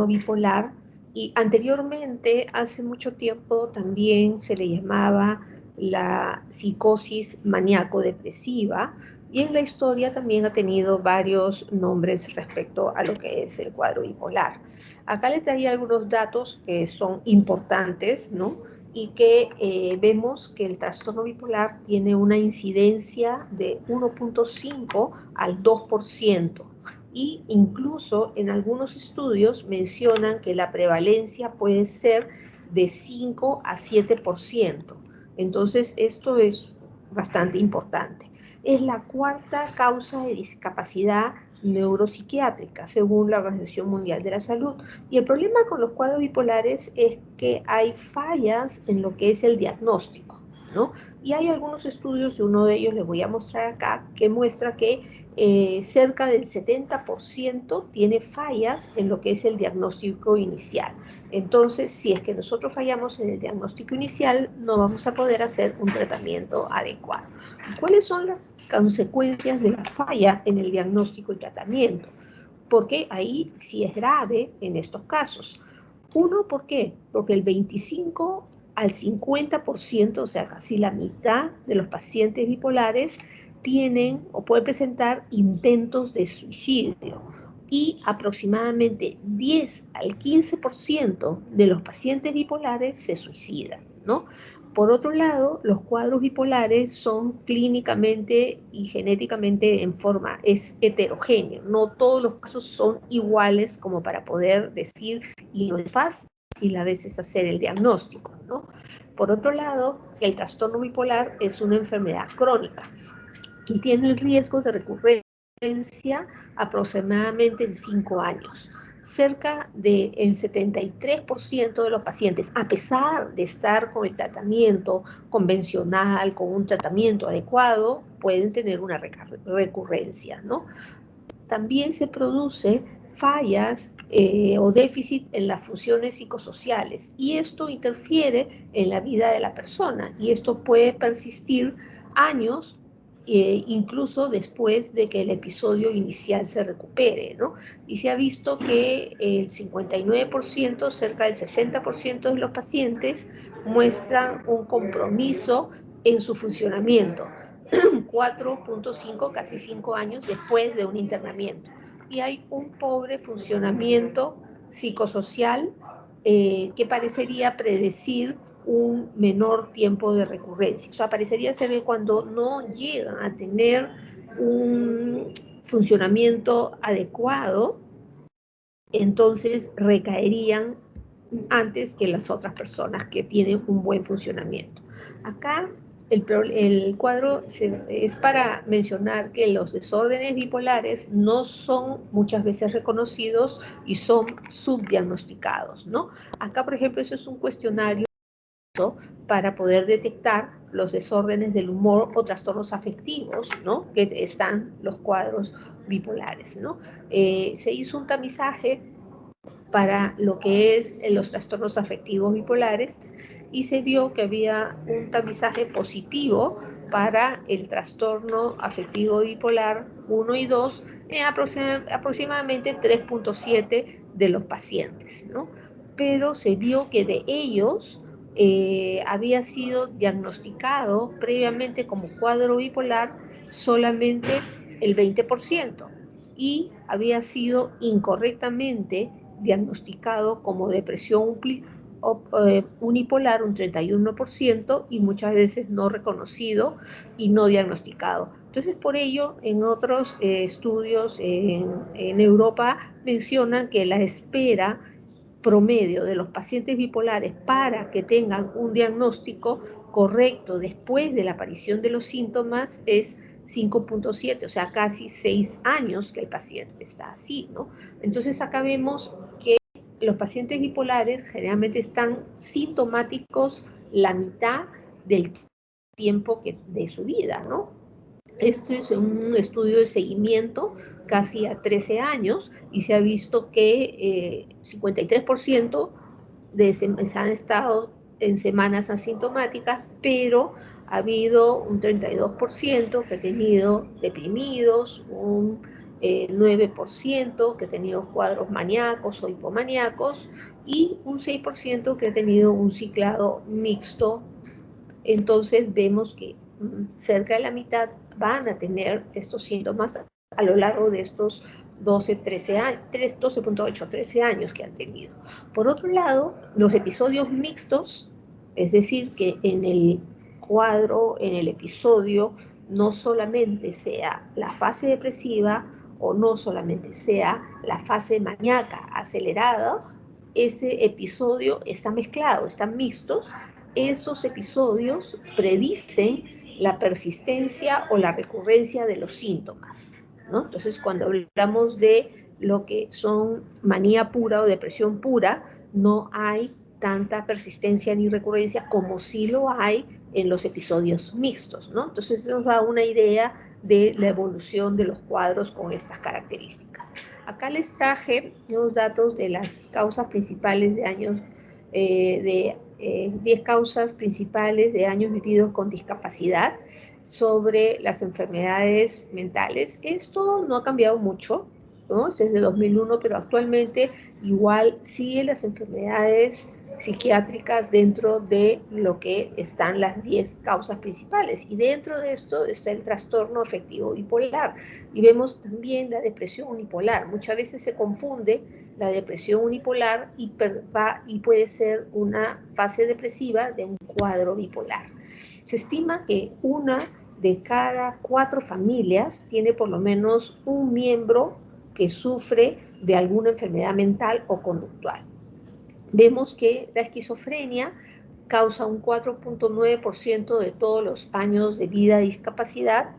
bipolar, y anteriormente, hace mucho tiempo, también se le llamaba la psicosis maníaco-depresiva, y en la historia también ha tenido varios nombres respecto a lo que es el cuadro bipolar. Acá les traía algunos datos que son importantes, ¿no? Y que vemos que el trastorno bipolar tiene una incidencia de 1.5 al 2%. Y incluso en algunos estudios mencionan que la prevalencia puede ser de 5 a 7%. Entonces, esto es bastante importante. Es la cuarta causa de discapacidad neuropsiquiátrica, según la Organización Mundial de la Salud. Y el problema con los cuadros bipolares es que hay fallas en lo que es el diagnóstico, ¿no? Y hay algunos estudios, y uno de ellos les voy a mostrar acá, que muestra que cerca del 70% tiene fallas en lo que es el diagnóstico inicial. Entonces, si es que nosotros fallamos en el diagnóstico inicial, no vamos a poder hacer un tratamiento adecuado. ¿Cuáles son las consecuencias de la falla en el diagnóstico y tratamiento? Porque ahí sí es grave en estos casos. Uno, ¿por qué? Porque el 25 al 50%, o sea, casi la mitad de los pacientes bipolares tienen o pueden presentar intentos de suicidio, y aproximadamente 10 al 15% de los pacientes bipolares se suicidan, ¿no? Por otro lado, los cuadros bipolares son clínicamente y genéticamente es heterogéneo. No todos los casos son iguales como para poder decir, y no es fácil a veces hacer el diagnóstico, ¿no? Por otro lado, el trastorno bipolar es una enfermedad crónica y tiene el riesgo de recurrencia aproximadamente en 5 años. Cerca del 73% de los pacientes, a pesar de estar con el tratamiento convencional, con un tratamiento adecuado, pueden tener una recurrencia, ¿no? También se produce fallas o déficit en las funciones psicosociales, y esto interfiere en la vida de la persona, y esto puede persistir años, incluso después de que el episodio inicial se recupere, ¿no? Y se ha visto que el 59%, cerca del 60% de los pacientes muestran un compromiso en su funcionamiento, 4.5, casi 5 años después de un internamiento. Y hay un pobre funcionamiento psicosocial que parecería predecir un menor tiempo de recurrencia. O sea, parecería ser que cuando no llegan a tener un funcionamiento adecuado, entonces recaerían antes que las otras personas que tienen un buen funcionamiento. Acá el cuadro es para mencionar que los desórdenes bipolares no son muchas veces reconocidos y son subdiagnosticados, ¿no? Acá, por ejemplo, eso es un cuestionario para poder detectar los desórdenes del humor o trastornos afectivos, ¿no? Que están los cuadros bipolares, ¿no? Se hizo un tamizaje para lo que es los trastornos afectivos bipolares, y se vio que había un tamizaje positivo para el trastorno afectivo bipolar 1 y 2 en aproximadamente 3.7 de los pacientes, ¿no? Pero se vio que de ellos había sido diagnosticado previamente como cuadro bipolar solamente el 20%, y había sido incorrectamente diagnosticado como depresión unipolar un 31%, y muchas veces no reconocido y no diagnosticado. Entonces, por ello, en otros estudios en Europa mencionan que la espera promedio de los pacientes bipolares para que tengan un diagnóstico correcto después de la aparición de los síntomas es 5.7, o sea, casi 6 años que el paciente está así, ¿no? Entonces acá vemos que los pacientes bipolares generalmente están sintomáticos la mitad del tiempo de su vida, ¿no? Esto es un estudio de seguimiento casi a 13 años, y se ha visto que 53% han estado en semanas asintomáticas, pero ha habido un 32% que ha tenido deprimidos, un 9% que ha tenido cuadros maníacos o hipomaníacos y un 6% que ha tenido un ciclado mixto. Entonces vemos que cerca de la mitad van a tener estos síntomas a lo largo de estos 13 años, 12.8, 13 años que han tenido. Por otro lado, los episodios mixtos, es decir, que en el cuadro, en el episodio, no solamente sea la fase depresiva o no solamente sea la fase maníaca acelerada, ese episodio está mezclado, están mixtos. Esos episodios predicen la persistencia o la recurrencia de los síntomas, ¿no? Entonces, cuando hablamos de lo que son manía pura o depresión pura, no hay tanta persistencia ni recurrencia como sí lo hay en los episodios mixtos, ¿no? Entonces, nos da una idea de la evolución de los cuadros con estas características. Acá les traje los datos de las causas principales de años, 10 causas principales de años vividos con discapacidad sobre las enfermedades mentales. Esto no ha cambiado mucho, ¿no? Es desde 2001, pero actualmente igual siguen las enfermedades psiquiátricas dentro de lo que están las 10 causas principales. Y dentro de esto está el trastorno afectivo bipolar. Y vemos también la depresión unipolar. Muchas veces se confunde la depresión unipolar y puede ser una fase depresiva de un cuadro bipolar. Se estima que una de cada 4 familias tiene por lo menos un miembro que sufre de alguna enfermedad mental o conductual. Vemos que la esquizofrenia causa un 4.9% de todos los años de vida de discapacidad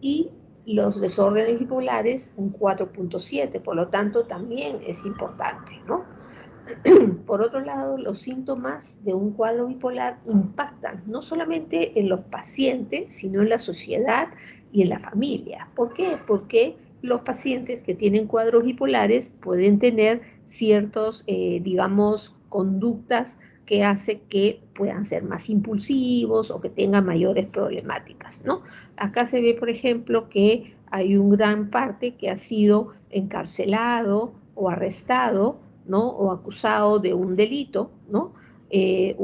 y los desórdenes bipolares un 4.7%, por lo tanto también es importante, ¿no? Por otro lado, los síntomas de un cuadro bipolar impactan no solamente en los pacientes, sino en la sociedad y en la familia. ¿Por qué? Porque los pacientes que tienen cuadros bipolares pueden tener ciertos, digamos, conductas que hace que puedan ser más impulsivos o que tengan mayores problemáticas, ¿no? Acá se ve, por ejemplo, que hay un gran parte que ha sido encarcelado o arrestado, ¿no? O acusado de un delito, ¿no? De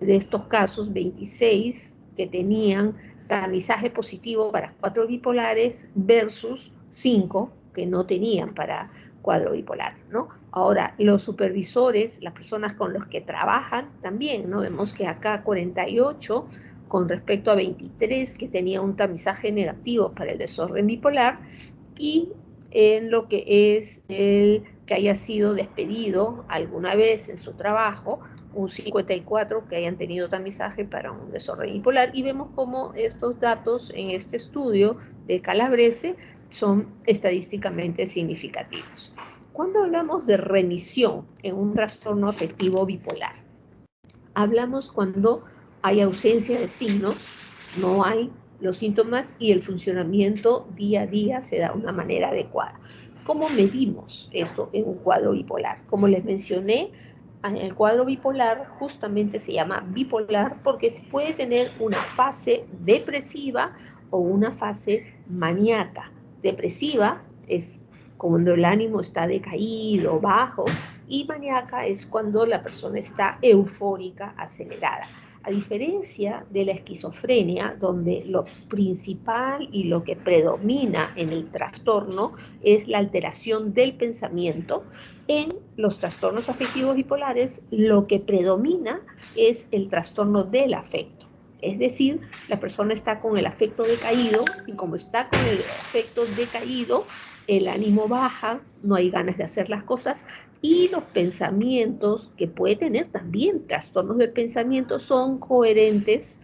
estos casos, 26 que tenían tamizaje positivo para cuadros bipolares versus 5 que no tenían para cuadro bipolar, ¿no? Ahora, los supervisores, las personas con los que trabajan también, ¿no? Vemos que acá 48 con respecto a 23 que tenían un tamizaje negativo para el desorden bipolar, y en lo que es el que haya sido despedido alguna vez en su trabajo, un 54 que hayan tenido tamizaje para un desorden bipolar, y vemos cómo estos datos en este estudio de Calabrese son estadísticamente significativos. Cuando hablamos de remisión en un trastorno afectivo bipolar, hablamos cuando hay ausencia de signos, no hay los síntomas y el funcionamiento día a día se da de una manera adecuada. ¿Cómo medimos esto en un cuadro bipolar? Como les mencioné, en el cuadro bipolar justamente se llama bipolar porque puede tener una fase depresiva o una fase maníaca. Depresiva es cuando el ánimo está decaído, bajo, y maníaca es cuando la persona está eufórica, acelerada. A diferencia de la esquizofrenia, donde lo principal y lo que predomina en el trastorno es la alteración del pensamiento, en los trastornos afectivos bipolares lo que predomina es el trastorno del afecto. Es decir, la persona está con el afecto decaído y como está con el afecto decaído, el ánimo baja, no hay ganas de hacer las cosas y los pensamientos que puede tener también trastornos del pensamiento son coherentes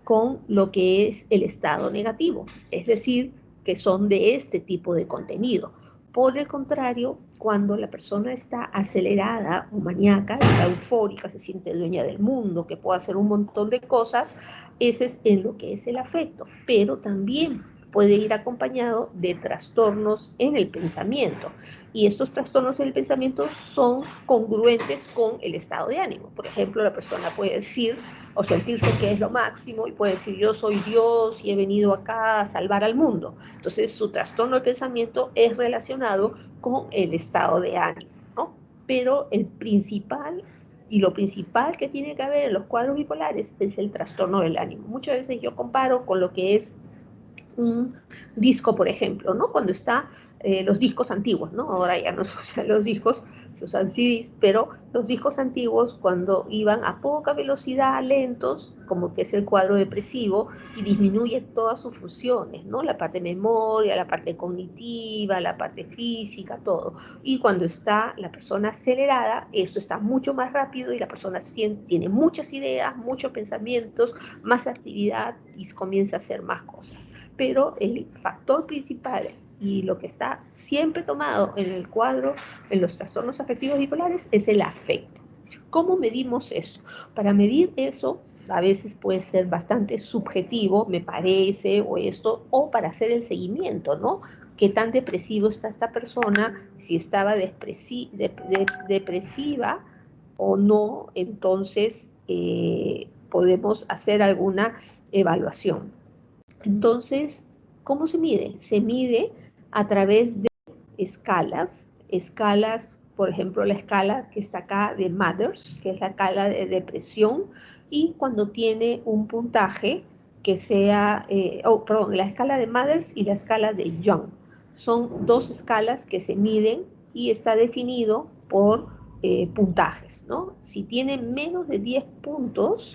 con lo que es el estado negativo, es decir, que son de este tipo de contenido. Por el contrario, cuando la persona está acelerada o maníaca, está eufórica, se siente dueña del mundo, que puede hacer un montón de cosas, ese es en lo que es el afecto, pero también puede ir acompañado de trastornos en el pensamiento. Y estos trastornos en el pensamiento son congruentes con el estado de ánimo. Por ejemplo, la persona puede decir o sentirse que es lo máximo y puede decir yo soy Dios y he venido acá a salvar al mundo. Entonces su trastorno de pensamiento es relacionado con el estado de ánimo, ¿no? Pero el principal y lo principal que tiene que haber en los cuadros bipolares es el trastorno del ánimo. Muchas veces yo comparo con lo que es un disco, por ejemplo, ¿no? Cuando está los discos antiguos, ¿no? Ahora ya no se usan los discos, se usan CDs, pero los discos antiguos cuando iban a poca velocidad, lentos, como que es el cuadro depresivo, y disminuye todas sus funciones, ¿no? La parte de memoria, la parte cognitiva, la parte física, todo. Y cuando está la persona acelerada, esto está mucho más rápido y la persona tiene muchas ideas, muchos pensamientos, más actividad y comienza a hacer más cosas. Pero el factor principal y lo que está siempre tomado en el cuadro, en los trastornos afectivos bipolares, es el afecto. ¿Cómo medimos eso? Para medir eso, a veces puede ser bastante subjetivo, me parece, o esto, o para hacer el seguimiento, ¿no? ¿Qué tan depresivo está esta persona? Si estaba depresiva o no, entonces podemos hacer alguna evaluación. Entonces, ¿cómo se mide? Se mide a través de escalas, por ejemplo, la escala que está acá de Mathers, que es la escala de depresión, y cuando tiene un puntaje que sea, perdón, la escala de Mathers y la escala de Young. Son dos escalas que se miden y está definido por puntajes, ¿no? Si tiene menos de 10 puntos,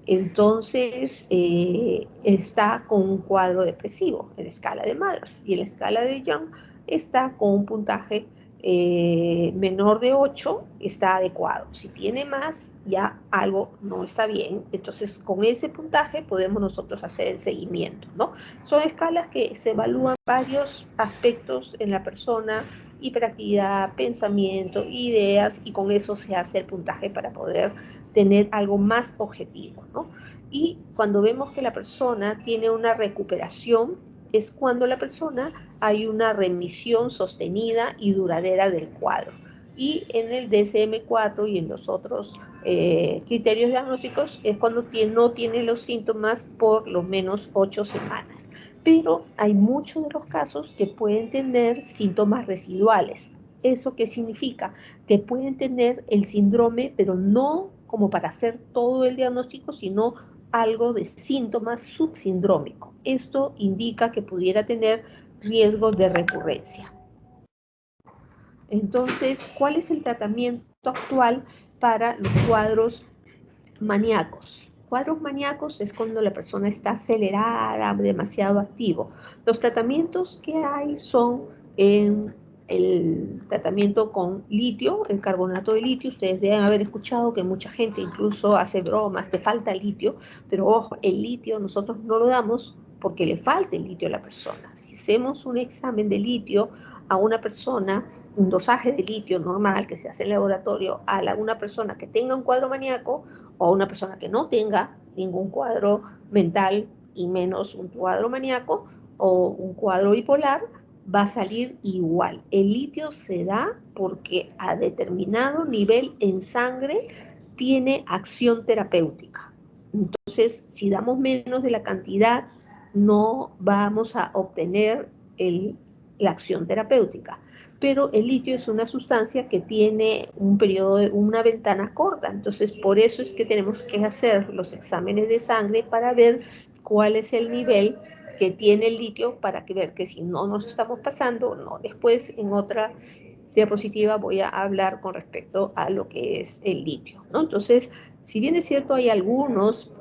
entonces está con un cuadro depresivo en la escala de Mathers, y en la escala de Young está con un puntaje menor de 8, está adecuado. Si tiene más, ya algo no está bien. Entonces, con ese puntaje podemos nosotros hacer el seguimiento, ¿no? Son escalas que se evalúan varios aspectos en la persona: hiperactividad, pensamiento, ideas, y con eso se hace el puntaje para poder tener algo más objetivo, ¿no? Y cuando vemos que la persona tiene una recuperación, es cuando la persona hay una remisión sostenida y duradera del cuadro. Y en el DSM-4 y en los otros criterios diagnósticos es cuando no tiene los síntomas por lo menos 8 semanas. Pero hay muchos de los casos que pueden tener síntomas residuales. ¿Eso qué significa? Que pueden tener el síndrome, pero no como para hacer todo el diagnóstico, sino algo de síntomas subsindrómicos. Esto indica que pudiera tener riesgo de recurrencia. Entonces, ¿cuál es el tratamiento actual para los cuadros maníacos? Cuadros maníacos es cuando la persona está acelerada, demasiado activo. Los tratamientos que hay son el tratamiento con litio, el carbonato de litio. Ustedes deben haber escuchado que mucha gente incluso hace bromas, te falta litio, pero ojo, el litio nosotros no lo damos porque le falta el litio a la persona. Si hacemos un examen de litio a una persona, un dosaje de litio normal que se hace en el laboratorio a una persona que tenga un cuadro maníaco o a una persona que no tenga ningún cuadro mental y menos un cuadro maníaco o un cuadro bipolar, va a salir igual. El litio se da porque a determinado nivel en sangre tiene acción terapéutica. Entonces, si damos menos de la cantidad, no vamos a obtener la acción terapéutica. Pero el litio es una sustancia que tiene un periodo, una ventana corta. Entonces, por eso es que tenemos que hacer los exámenes de sangre para ver cuál es el nivel que tiene el litio, para ver que si no nos estamos pasando, no. Después, en otra diapositiva, voy a hablar con respecto a lo que es el litio, ¿no? Entonces, si bien es cierto, hay algunos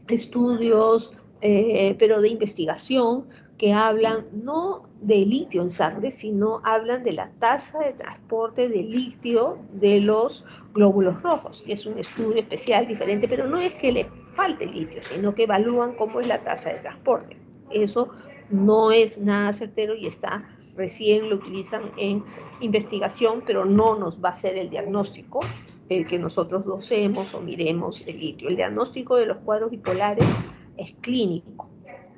estudios, pero de investigación, que hablan no de litio en sangre, sino hablan de la tasa de transporte de litio de los glóbulos rojos, que es un estudio especial, diferente, pero no es que le falte litio, sino que evalúan cómo es la tasa de transporte. Eso no es nada certero y está recién lo utilizan en investigación, pero no nos va a hacer el diagnóstico el que nosotros dosemos o miremos el litio. El diagnóstico de los cuadros bipolares es clínico,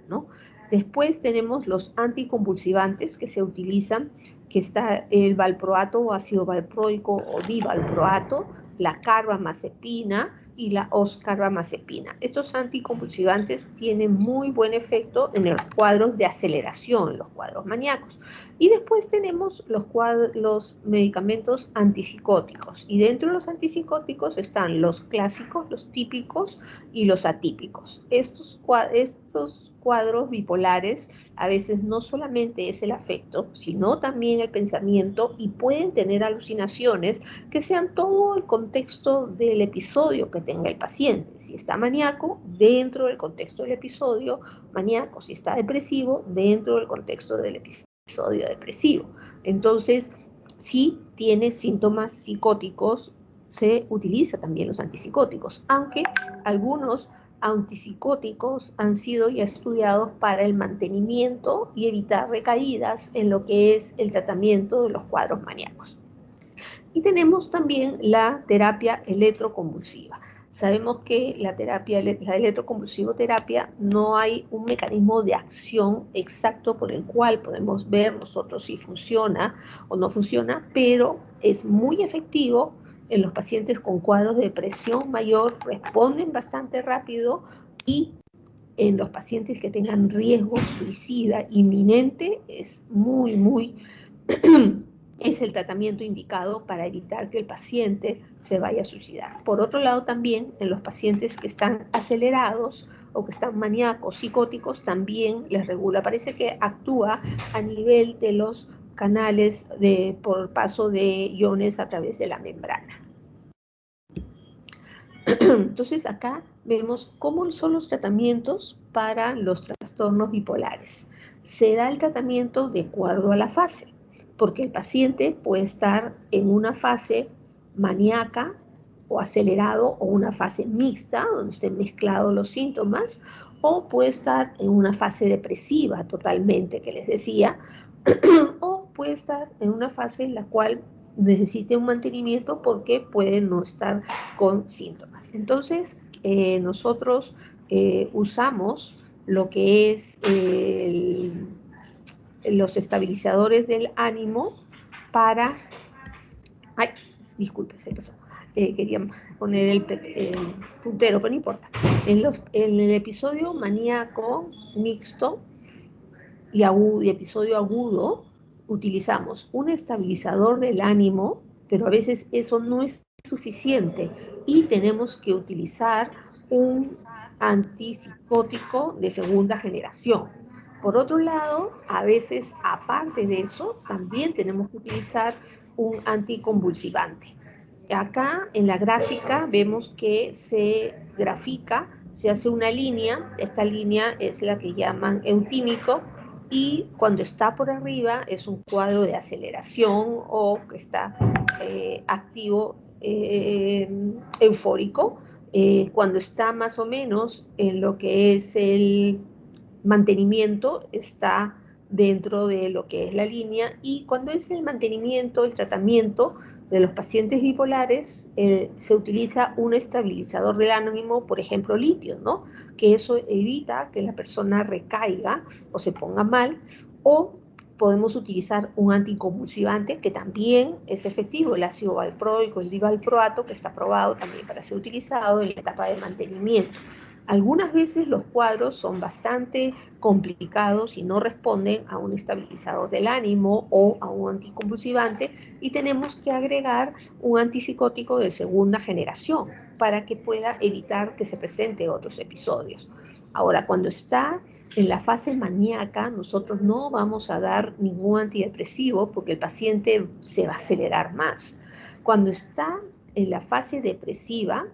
¿no? Después tenemos los anticonvulsivantes que se utilizan, que está el valproato o ácido valproico o divalproato, la carbamazepina y la oscarbamazepina. Estos anticonvulsivantes tienen muy buen efecto en los cuadros de aceleración, en los cuadros maníacos. Y después tenemos los medicamentos antipsicóticos. Y dentro de los antipsicóticos están los clásicos, los típicos y los atípicos. Estos cuadros bipolares a veces no solamente es el afecto, sino también el pensamiento, y pueden tener alucinaciones que sean todo el contexto del episodio que tenga el paciente. Si está maníaco, dentro del contexto del episodio maníaco. Si está depresivo, dentro del contexto del episodio depresivo. Entonces, si tiene síntomas psicóticos, se utiliza también los antipsicóticos, aunque algunos antipsicóticos han sido ya estudiados para el mantenimiento y evitar recaídas en lo que es el tratamiento de los cuadros maníacos. Y tenemos también la terapia electroconvulsiva. Sabemos que la electroconvulsivoterapia no hay un mecanismo de acción exacto por el cual podemos ver nosotros si funciona o no funciona, pero es muy efectivo en los pacientes con cuadros de presión mayor, responden bastante rápido, y en los pacientes que tengan riesgo suicida inminente es es el tratamiento indicado para evitar que el paciente se vaya a suicidar. Por otro lado, también en los pacientes que están acelerados o que están maníacos, psicóticos, también les regula. Parece que actúa a nivel de los canales por paso de iones a través de la membrana. Entonces acá vemos cómo son los tratamientos para los trastornos bipolares. Se da el tratamiento de acuerdo a la fase, porque el paciente puede estar en una fase maníaca o acelerado, o una fase mixta, donde estén mezclados los síntomas, o puede estar en una fase depresiva totalmente, que les decía, o puede estar en una fase en la cual necesite un mantenimiento porque puede no estar con síntomas. Entonces, nosotros usamos lo que es los estabilizadores del ánimo para... Ay, disculpe, se pasó. Quería poner el puntero, pero no importa. En el episodio maníaco mixto y episodio agudo, utilizamos un estabilizador del ánimo, pero a veces eso no es suficiente y tenemos que utilizar un antipsicótico de segunda generación. Por otro lado, a veces, aparte de eso, también tenemos que utilizar un anticonvulsivante. Acá en la gráfica vemos que se grafica, se hace una línea. Esta línea es la que llaman eutímico, y cuando está por arriba es un cuadro de aceleración o que está activo, eufórico. Cuando está más o menos en lo que es el mantenimiento, está dentro de lo que es la línea, y cuando es el mantenimiento, el tratamiento de los pacientes bipolares, se utiliza un estabilizador del ánimo, por ejemplo litio, ¿no? Que eso evita que la persona recaiga o se ponga mal, o podemos utilizar un anticonvulsivante que también es efectivo, el ácido valproico, el divalproato, que está probado también para ser utilizado en la etapa de mantenimiento. Algunas veces los cuadros son bastante complicados y no responden a un estabilizador del ánimo o a un anticonvulsivante, y tenemos que agregar un antipsicótico de segunda generación para que pueda evitar que se presenten otros episodios. Ahora, cuando está en la fase maníaca, nosotros no vamos a dar ningún antidepresivo porque el paciente se va a acelerar más. Cuando está en la fase depresiva,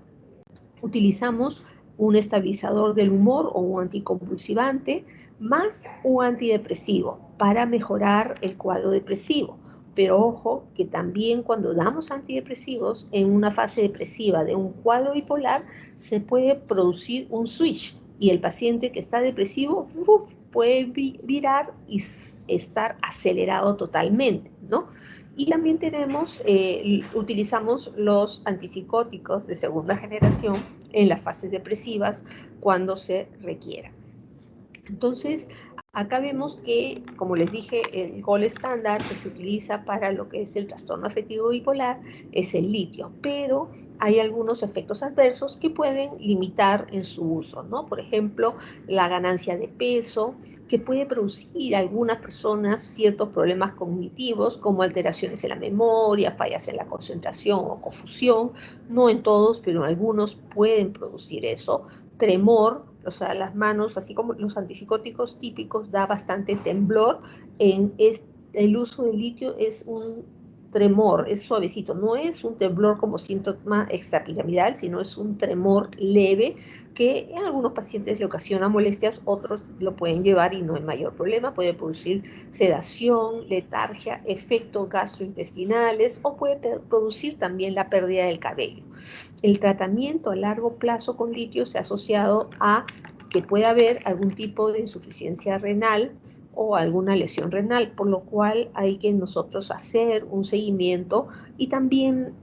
utilizamos un estabilizador del humor o un anticonvulsivante más un antidepresivo para mejorar el cuadro depresivo. Pero ojo que también cuando damos antidepresivos en una fase depresiva de un cuadro bipolar, se puede producir un switch y el paciente que está depresivo puede virar y estar acelerado totalmente, ¿no? Y también utilizamos los antipsicóticos de segunda generación en las fases depresivas cuando se requiera. Entonces, Acá vemos que, como les dije, el gol estándar que se utiliza para lo que es el trastorno afectivo bipolar es el litio, pero hay algunos efectos adversos que pueden limitar en su uso, ¿no? Por ejemplo, la ganancia de peso, que puede producir a algunas personas ciertos problemas cognitivos, como alteraciones en la memoria, fallas en la concentración o confusión. No en todos, pero en algunos pueden producir eso. Tremor, o sea, las manos, así como los antipsicóticos típicos, da bastante temblor. El uso del litio es un tremor, es suavecito, no es un temblor como síntoma extrapiramidal, sino es un tremor leve que en algunos pacientes le ocasiona molestias, otros lo pueden llevar y no hay mayor problema, puede producir sedación, letargia, efectos gastrointestinales o puede producir también la pérdida del cabello. El tratamiento a largo plazo con litio se ha asociado a que pueda haber algún tipo de insuficiencia renal o alguna lesión renal, por lo cual hay que nosotros hacer un seguimiento y también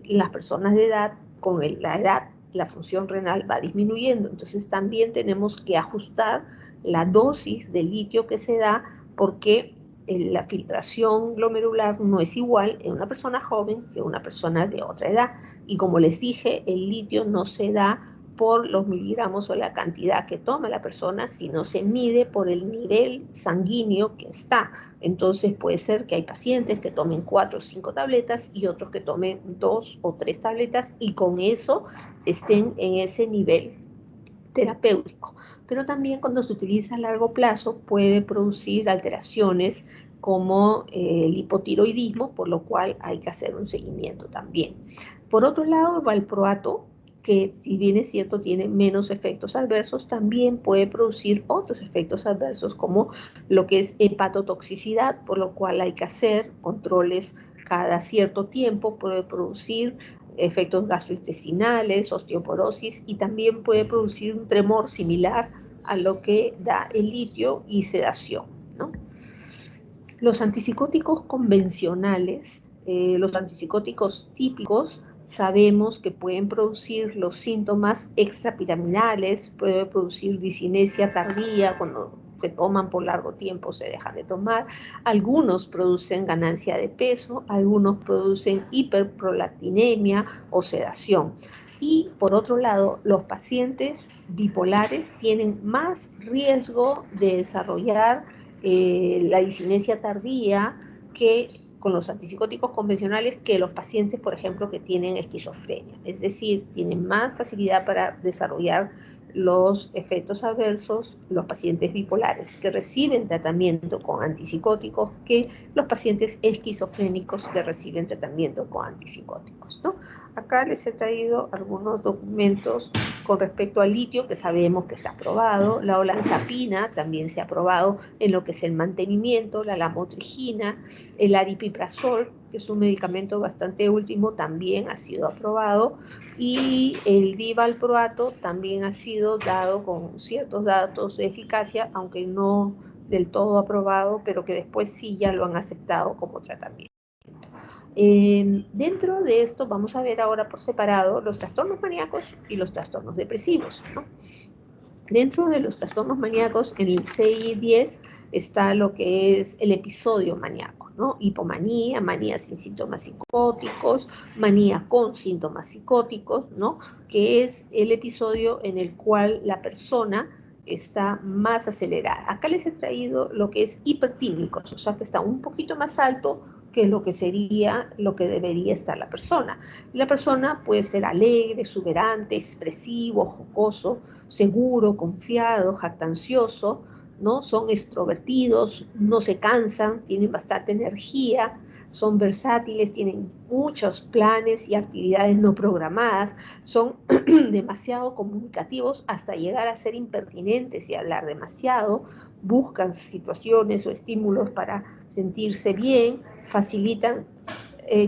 las personas de edad, con la edad, la función renal va disminuyendo, entonces también tenemos que ajustar la dosis de litio que se da porque la filtración glomerular no es igual en una persona joven que en una persona de otra edad. Y como les dije, el litio no se da por los miligramos o la cantidad que toma la persona, sino se mide por el nivel sanguíneo que está. Entonces puede ser que hay pacientes que tomen 4 o 5 tabletas y otros que tomen 2 o 3 tabletas y con eso estén en ese nivel terapéutico. Pero también cuando se utiliza a largo plazo puede producir alteraciones como el hipotiroidismo, por lo cual hay que hacer un seguimiento también. Por otro lado, el valproato, que si bien es cierto tiene menos efectos adversos, también puede producir otros efectos adversos como lo que es hepatotoxicidad, por lo cual hay que hacer controles cada cierto tiempo, puede producir efectos gastrointestinales, osteoporosis y también puede producir un tremor similar a lo que da el litio y sedación, ¿no? Los antipsicóticos convencionales, los antipsicóticos típicos, sabemos que pueden producir los síntomas extrapiramidales, puede producir discinesia tardía cuando se toman por largo tiempo, se dejan de tomar. Algunos producen ganancia de peso, algunos producen hiperprolactinemia o sedación. Y por otro lado, los pacientes bipolares tienen más riesgo de desarrollar la discinesia tardía que con los antipsicóticos convencionales que los pacientes, por ejemplo, que tienen esquizofrenia. Es decir, tienen más facilidad para desarrollar los efectos adversos los pacientes bipolares que reciben tratamiento con antipsicóticos que los pacientes esquizofrénicos que reciben tratamiento con antipsicóticos, ¿no? Acá les he traído algunos documentos con respecto al litio que sabemos que está aprobado, la olanzapina también se ha aprobado en lo que es el mantenimiento, la lamotrigina, el aripiprazol, que es un medicamento bastante último, también ha sido aprobado, y el divalproato también ha sido dado con ciertos datos de eficacia, aunque no del todo aprobado, pero que después sí ya lo han aceptado como tratamiento. Dentro de esto vamos a ver ahora por separado los trastornos maníacos y los trastornos depresivos, ¿no? Dentro de los trastornos maníacos, en el CI-10 está lo que es el episodio maníaco, ¿no? Hipomanía, manía sin síntomas psicóticos, manía con síntomas psicóticos, ¿no? Que es el episodio en el cual la persona está más acelerada. Acá les he traído lo que es hipertímicos, o sea que está un poquito más alto que lo que sería, lo que debería estar la persona. La persona puede ser alegre, exuberante, expresivo, jocoso, seguro, confiado, jactancioso, ¿no? Son extrovertidos, no se cansan, tienen bastante energía, son versátiles, tienen muchos planes y actividades no programadas, son demasiado comunicativos hasta llegar a ser impertinentes y hablar demasiado, buscan situaciones o estímulos para sentirse bien,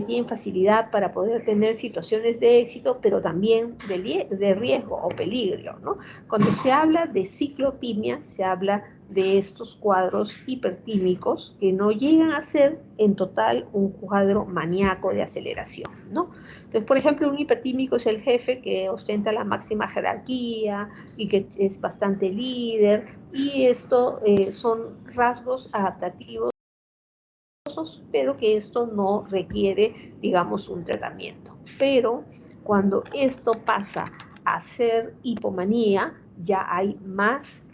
tienen facilidad para poder tener situaciones de éxito, pero también de riesgo o peligro, ¿no? Cuando se habla de ciclotimia, se habla de estos cuadros hipertímicos que no llegan a ser en total un cuadro maníaco de aceleración, ¿no? Entonces, por ejemplo, un hipertímico es el jefe que ostenta la máxima jerarquía y que es bastante líder, y esto son rasgos adaptativos, pero que esto no requiere, digamos, un tratamiento. Pero cuando esto pasa a ser hipomanía, ya hay más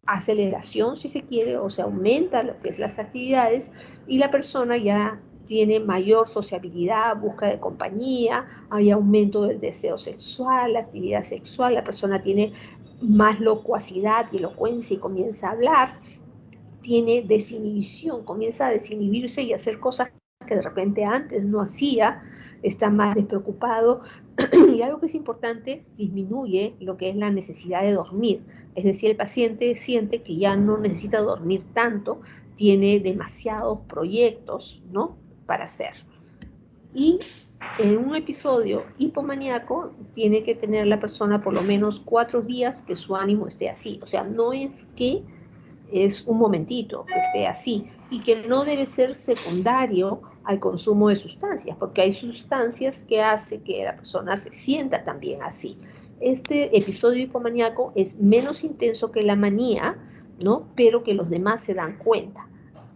aceleración, si se quiere, o se aumenta lo que es las actividades y la persona ya tiene mayor sociabilidad, busca de compañía, hay aumento del deseo sexual, la actividad sexual, la persona tiene más locuacidad y elocuencia y comienza a hablar, tiene desinhibición, comienza a desinhibirse y a hacer cosas que de repente antes no hacía, está más despreocupado. Y algo que es importante, disminuye lo que es la necesidad de dormir. Es decir, el paciente siente que ya no necesita dormir tanto, tiene demasiados proyectos, ¿no?, para hacer. Y en un episodio hipomaníaco tiene que tener la persona por lo menos 4 días que su ánimo esté así. O sea, no es que es un momentito que esté así, y que no debe ser secundario al consumo de sustancias, porque hay sustancias que hacen que la persona se sienta también así. Este episodio hipomaníaco es menos intenso que la manía, ¿no?, pero que los demás se dan cuenta.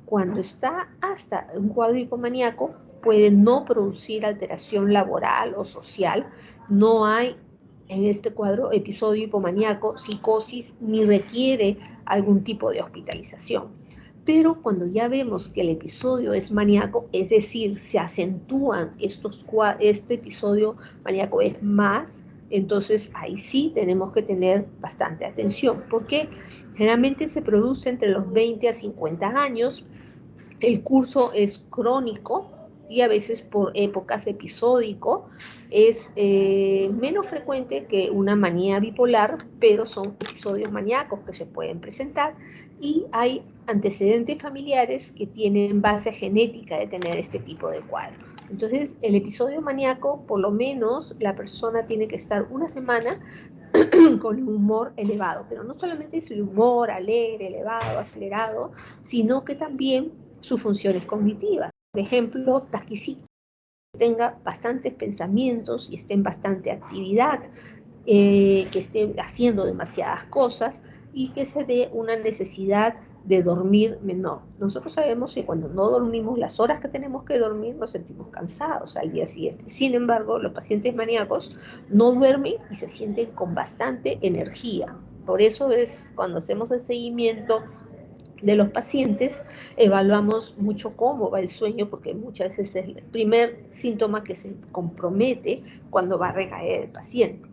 Cuando está hasta un cuadro hipomaníaco, puede no producir alteración laboral o social, no hay en este cuadro episodio hipomaníaco psicosis ni requiere algún tipo de hospitalización. Pero cuando ya vemos que el episodio es maníaco, es decir, se acentúan este episodio maníaco es más, entonces ahí sí tenemos que tener bastante atención, porque generalmente se produce entre los 20 a 50 años, el curso es crónico y a veces por épocas episódico, es menos frecuente que una manía bipolar, pero son episodios maníacos que se pueden presentar y hay antecedentes familiares que tienen base genética de tener este tipo de cuadro. Entonces, el episodio maníaco, por lo menos la persona tiene que estar una semana con un humor elevado, pero no solamente es el humor alegre, elevado, acelerado, sino que también sus funciones cognitivas. Por ejemplo, taquicíclico, que tenga bastantes pensamientos y esté en bastante actividad, que esté haciendo demasiadas cosas y que se dé una necesidad de dormir menor. Nosotros sabemos que cuando no dormimos las horas que tenemos que dormir, nos sentimos cansados al día siguiente. Sin embargo, los pacientes maníacos no duermen y se sienten con bastante energía. Por eso es cuando hacemos el seguimiento de los pacientes, evaluamos mucho cómo va el sueño, porque muchas veces es el primer síntoma que se compromete cuando va a recaer el paciente.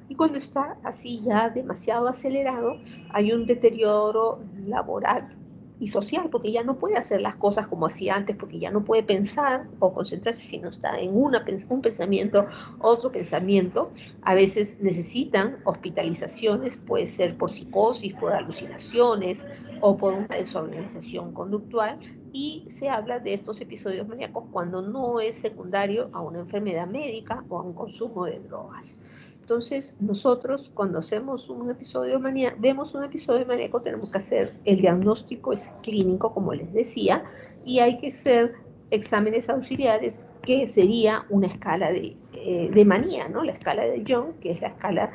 Y cuando está así ya demasiado acelerado, hay un deterioro laboral y social, porque ya no puede hacer las cosas como hacía antes, porque ya no puede pensar o concentrarse, sino está en un pensamiento, otro pensamiento. A veces necesitan hospitalizaciones, puede ser por psicosis, por alucinaciones o por una desorganización conductual, y se habla de estos episodios maníacos cuando no es secundario a una enfermedad médica o a un consumo de drogas. Entonces, nosotros cuando hacemos un episodio maníaco, vemos un episodio maníaco, tenemos que hacer el diagnóstico, es clínico, como les decía, y hay que hacer exámenes auxiliares, que sería una escala de manía, ¿no? La escala de Young, que es la escala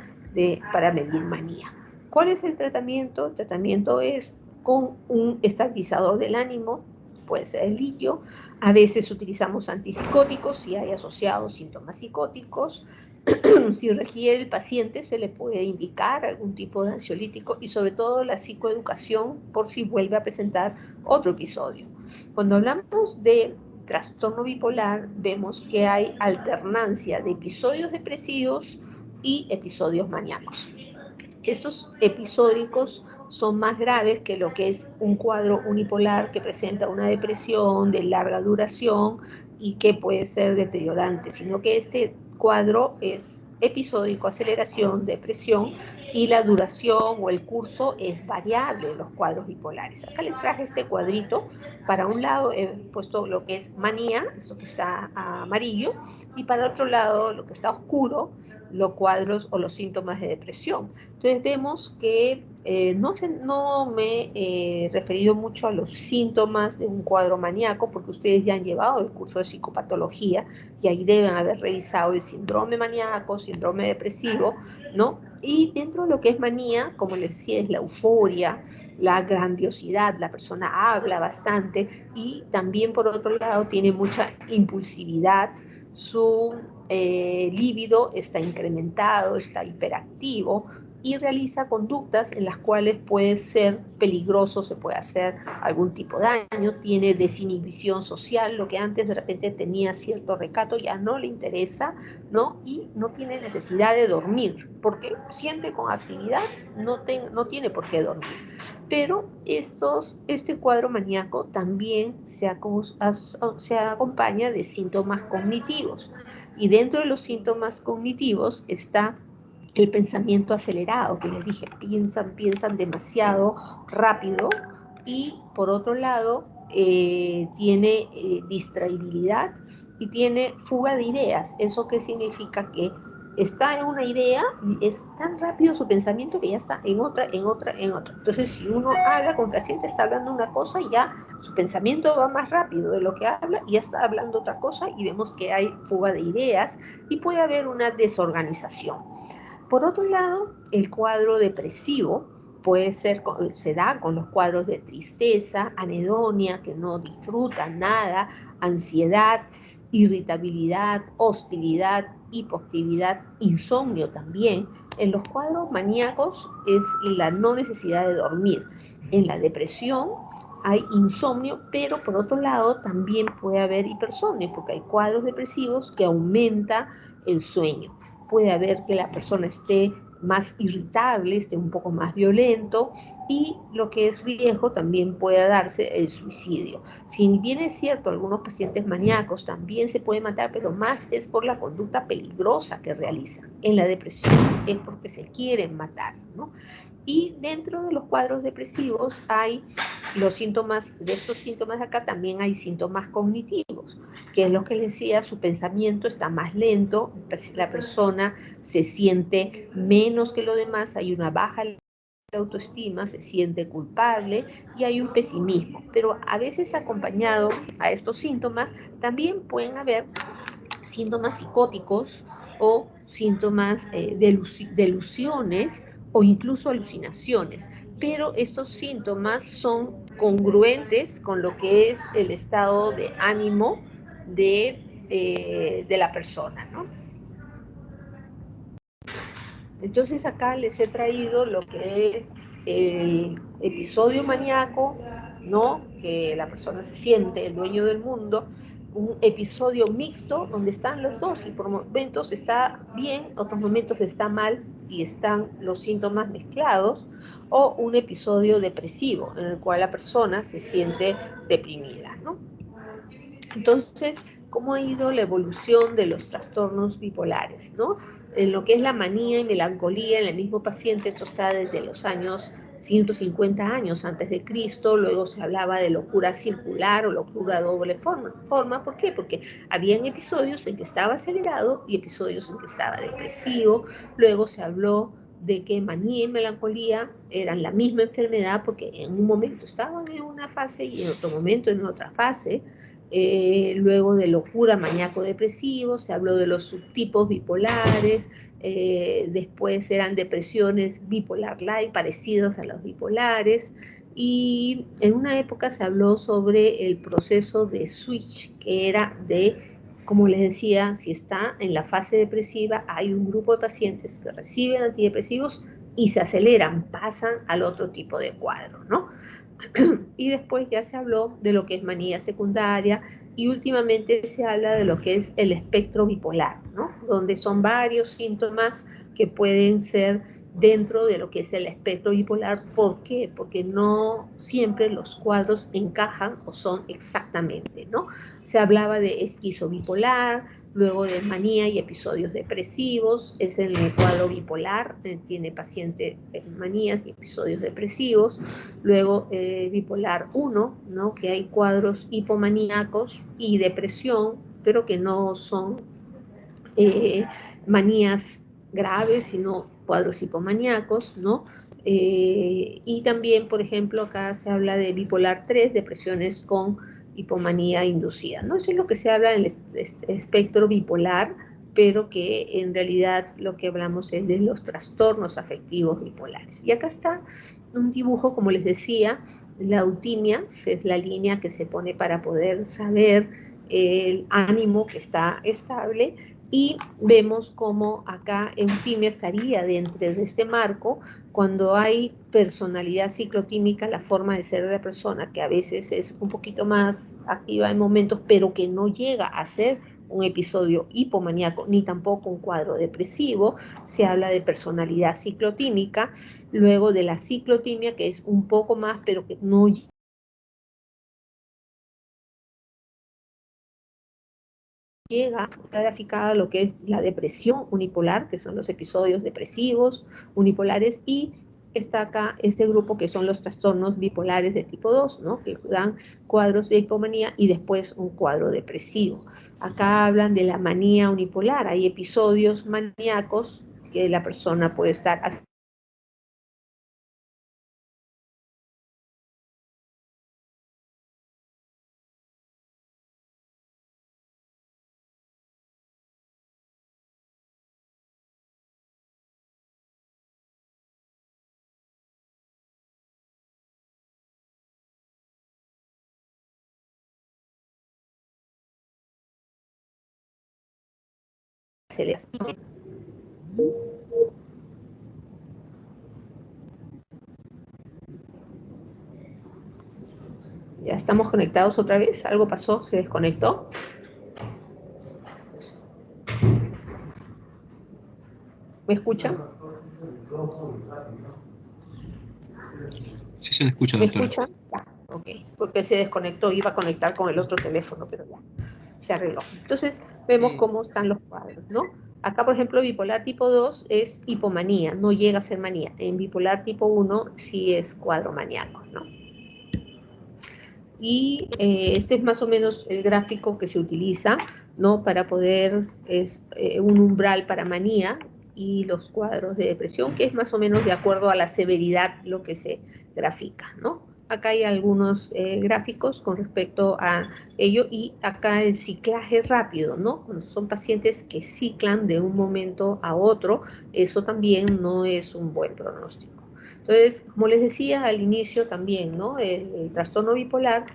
para medir manía. ¿Cuál es el tratamiento? El tratamiento es con un estabilizador del ánimo, puede ser el litio. A veces utilizamos antipsicóticos si hay asociados síntomas psicóticos. Si requiere el paciente, se le puede indicar algún tipo de ansiolítico y sobre todo la psicoeducación por si vuelve a presentar otro episodio. Cuando hablamos de trastorno bipolar, vemos que hay alternancia de episodios depresivos y episodios maníacos. Estos episódicos son más graves que lo que es un cuadro unipolar que presenta una depresión de larga duración y que puede ser deteriorante, sino que este cuadro es episódico, aceleración, depresión, y la duración o el curso es variable en los cuadros bipolares. Acá les traje este cuadrito. Para un lado he puesto lo que es manía, eso que está amarillo, y para otro lado lo que está oscuro, los cuadros o los síntomas de depresión. Entonces vemos que no me he referido mucho a los síntomas de un cuadro maníaco, porque ustedes ya han llevado el curso de psicopatología y ahí deben haber revisado el síndrome maníaco, síndrome depresivo, ¿no? Y dentro de lo que es manía, como les decía, es la euforia, la grandiosidad, la persona habla bastante y también por otro lado tiene mucha impulsividad, su líbido está incrementado, está hiperactivo y realiza conductas en las cuales puede ser peligroso, se puede hacer algún tipo de daño, tiene desinhibición social, lo que antes de repente tenía cierto recato ya no le interesa, ¿no? Y no tiene necesidad de dormir, porque siente con actividad, no tiene por qué dormir. Pero este cuadro maníaco también se acompaña de síntomas cognitivos. Y dentro de los síntomas cognitivos está el pensamiento acelerado, que les dije, piensan demasiado rápido, y por otro lado tiene distraibilidad y tiene fuga de ideas. ¿Eso qué significa? Que está en una idea y es tan rápido su pensamiento que ya está en otra, en otra, en otra. Entonces, si uno habla con el paciente, está hablando una cosa y ya su pensamiento va más rápido de lo que habla y ya está hablando otra cosa, y vemos que hay fuga de ideas y puede haber una desorganización. Por otro lado, el cuadro depresivo se da con los cuadros de tristeza, anedonia, que no disfruta nada, ansiedad, irritabilidad, hostilidad, hipoactividad, insomnio también. En los cuadros maníacos es la no necesidad de dormir. En la depresión hay insomnio, pero por otro lado también puede haber hipersomnio, porque hay cuadros depresivos que aumenta el sueño. Puede haber que la persona esté más irritable, esté un poco más violento, y lo que es riesgo también puede darse el suicidio. Si bien es cierto, algunos pacientes maníacos también se pueden matar, pero más es por la conducta peligrosa que realizan. En la depresión es porque se quieren matar, ¿no? Y dentro de los cuadros depresivos hay los síntomas, de estos síntomas acá también hay síntomas cognitivos, que es lo que les decía, su pensamiento está más lento, la persona se siente menos que lo demás, hay una baja autoestima, se siente culpable y hay un pesimismo. Pero a veces acompañado a estos síntomas también pueden haber síntomas psicóticos o síntomas delusiones o incluso alucinaciones. Pero estos síntomas son congruentes con lo que es el estado de ánimo de la persona, ¿no? Entonces acá les he traído lo que es el episodio maníaco, ¿no? Que la persona se siente el dueño del mundo, un episodio mixto donde están los dos y por momentos está bien, otros momentos está mal y están los síntomas mezclados, o un episodio depresivo en el cual la persona se siente deprimida, ¿no? Entonces, ¿cómo ha ido la evolución de los trastornos bipolares, ¿no? En lo que es la manía y melancolía en el mismo paciente, esto está desde los años 150 años antes de Cristo, luego se hablaba de locura circular o locura doble forma. ¿Por qué? Porque habían episodios en que estaba acelerado y episodios en que estaba depresivo, luego se habló de que manía y melancolía eran la misma enfermedad porque en un momento estaban en una fase y en otro momento en otra fase. Luego de locura maníaco-depresivo, se habló de los subtipos bipolares, después eran depresiones bipolar-like, parecidas a los bipolares, y en una época se habló sobre el proceso de switch, que era de, como les decía, si está en la fase depresiva, hay un grupo de pacientes que reciben antidepresivos y se aceleran, pasan al otro tipo de cuadro, ¿no? Y después ya se habló de lo que es manía secundaria y últimamente se habla de lo que es el espectro bipolar, ¿no? Donde son varios síntomas que pueden ser dentro de lo que es el espectro bipolar. ¿Por qué? Porque no siempre los cuadros encajan o son exactamente, ¿no? Se hablaba de esquizobipolar, luego de manía y episodios depresivos, es en el cuadro bipolar, tiene paciente manías y episodios depresivos, luego bipolar 1, ¿no? Que hay cuadros hipomaníacos y depresión, pero que no son manías graves, sino cuadros hipomaníacos, ¿no? Y también, por ejemplo, acá se habla de bipolar 3, depresiones con hipomanía inducida, ¿no? Eso es lo que se habla en el espectro bipolar, pero que en realidad lo que hablamos es de los trastornos afectivos bipolares. Y acá está un dibujo, como les decía, la eutimia es la línea que se pone para poder saber el ánimo que está estable, y vemos cómo acá eutimia estaría dentro de este marco cuando hay personalidad ciclotímica, la forma de ser de la persona, que a veces es un poquito más activa en momentos, pero que no llega a ser un episodio hipomaníaco, ni tampoco un cuadro depresivo. Se habla de personalidad ciclotímica, luego de la ciclotimia, que es un poco más, pero que no llega graficada lo que es la depresión unipolar, que son los episodios depresivos unipolares, y está acá este grupo que son los trastornos bipolares de tipo 2, ¿no? Que dan cuadros de hipomanía y después un cuadro depresivo. Acá hablan de la manía unipolar, hay episodios maníacos que la persona puede estar aceleración. Ya estamos conectados otra vez, algo pasó, se desconectó. ¿Me escuchan? Sí se le escucha, ¿Me doctora. escuchan? Ya, ok, porque se desconectó, iba a conectar con el otro teléfono, pero ya se arregló. Entonces, vemos cómo están los cuadros, ¿no? Acá, por ejemplo, bipolar tipo 2 es hipomanía, no llega a ser manía. En bipolar tipo 1 sí es cuadro maníaco, ¿no? Y este es más o menos el gráfico que se utiliza, ¿no? Para poder, es un umbral para manía y los cuadros de depresión, que es más o menos de acuerdo a la severidad lo que se grafica, ¿no? Acá hay algunos gráficos con respecto a ello, y acá el ciclaje rápido, ¿no? Cuando son pacientes que ciclan de un momento a otro, eso también no es un buen pronóstico. Entonces, como les decía al inicio también, ¿no? El trastorno bipolar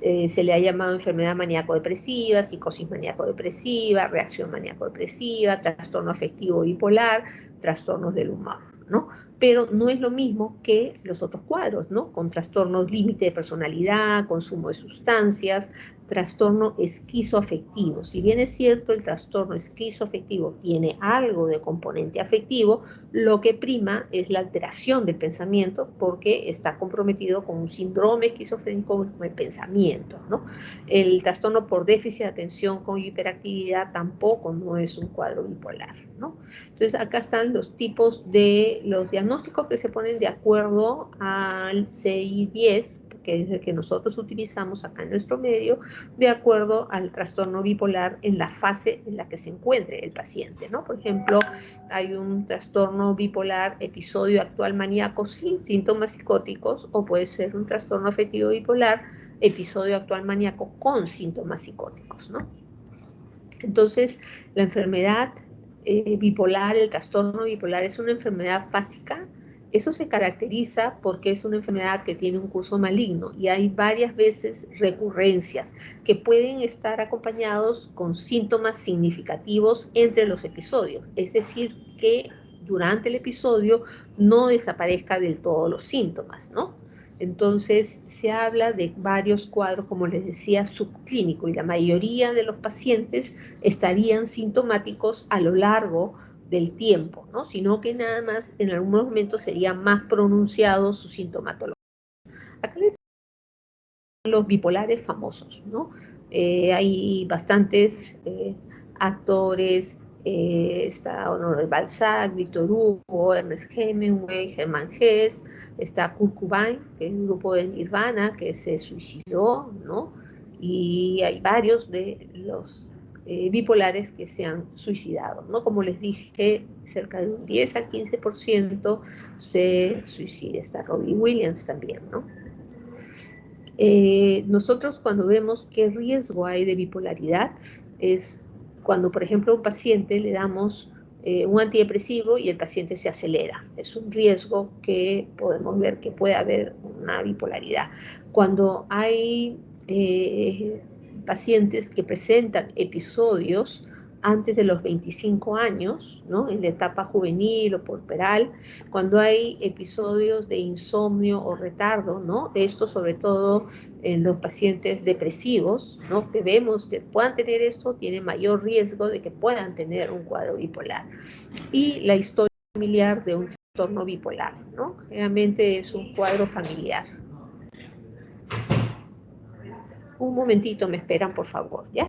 se le ha llamado enfermedad maníaco-depresiva, psicosis maníaco-depresiva, reacción maníaco-depresiva, trastorno afectivo bipolar, trastornos del humor, ¿no? Pero no es lo mismo que los otros cuadros, ¿no? Con trastornos límite de personalidad, consumo de sustancias, trastorno esquizoafectivo. Si bien es cierto, el trastorno esquizoafectivo tiene algo de componente afectivo, lo que prima es la alteración del pensamiento, porque está comprometido con un síndrome esquizofrénico con el pensamiento, ¿no? El trastorno por déficit de atención con hiperactividad tampoco no es un cuadro bipolar, ¿no? Entonces acá están los tipos de los diagnósticos que se ponen de acuerdo al CI-10, que es el que nosotros utilizamos acá en nuestro medio, de acuerdo al trastorno bipolar en la fase en la que se encuentre el paciente, ¿no? Por ejemplo, hay un trastorno bipolar episodio actual maníaco sin síntomas psicóticos, o puede ser un trastorno afectivo bipolar episodio actual maníaco con síntomas psicóticos, ¿no? Entonces, la enfermedad bipolar, el trastorno bipolar, es una enfermedad fásica. Eso se caracteriza porque es una enfermedad que tiene un curso maligno y hay varias veces recurrencias que pueden estar acompañados con síntomas significativos entre los episodios. Es decir, que durante el episodio no desaparezca del todo los síntomas, ¿no? Entonces se habla de varios cuadros, como les decía, subclínicos, y la mayoría de los pacientes estarían sintomáticos a lo largo del tiempo, ¿no? Sino que nada más en algunos momentos sería más pronunciado su sintomatología. Acá les los bipolares famosos, ¿no? Hay bastantes actores, está Honoré Balzac, Victor Hugo, Ernest Hemingway, Hermann Hesse, está Kurt Cobain, que es un grupo de Nirvana que se suicidó, ¿no? Y hay varios de los bipolares que se han suicidado, ¿no? Como les dije, cerca de un 10 al 15% se suicida. Está Robbie Williams también, ¿no? Nosotros cuando vemos qué riesgo hay de bipolaridad es cuando, por ejemplo, a un paciente le damos un antidepresivo y el paciente se acelera. Es un riesgo que podemos ver que puede haber una bipolaridad. Cuando hay pacientes que presentan episodios antes de los 25 años, ¿no? En la etapa juvenil o puerperal, cuando hay episodios de insomnio o retardo, ¿no? Esto sobre todo en los pacientes depresivos, ¿no? Que vemos que puedan tener esto, tiene mayor riesgo de que puedan tener un cuadro bipolar. Y la historia familiar de un trastorno bipolar, ¿no? Generalmente es un cuadro familiar. Un momentito, me esperan, por favor, ¿ya?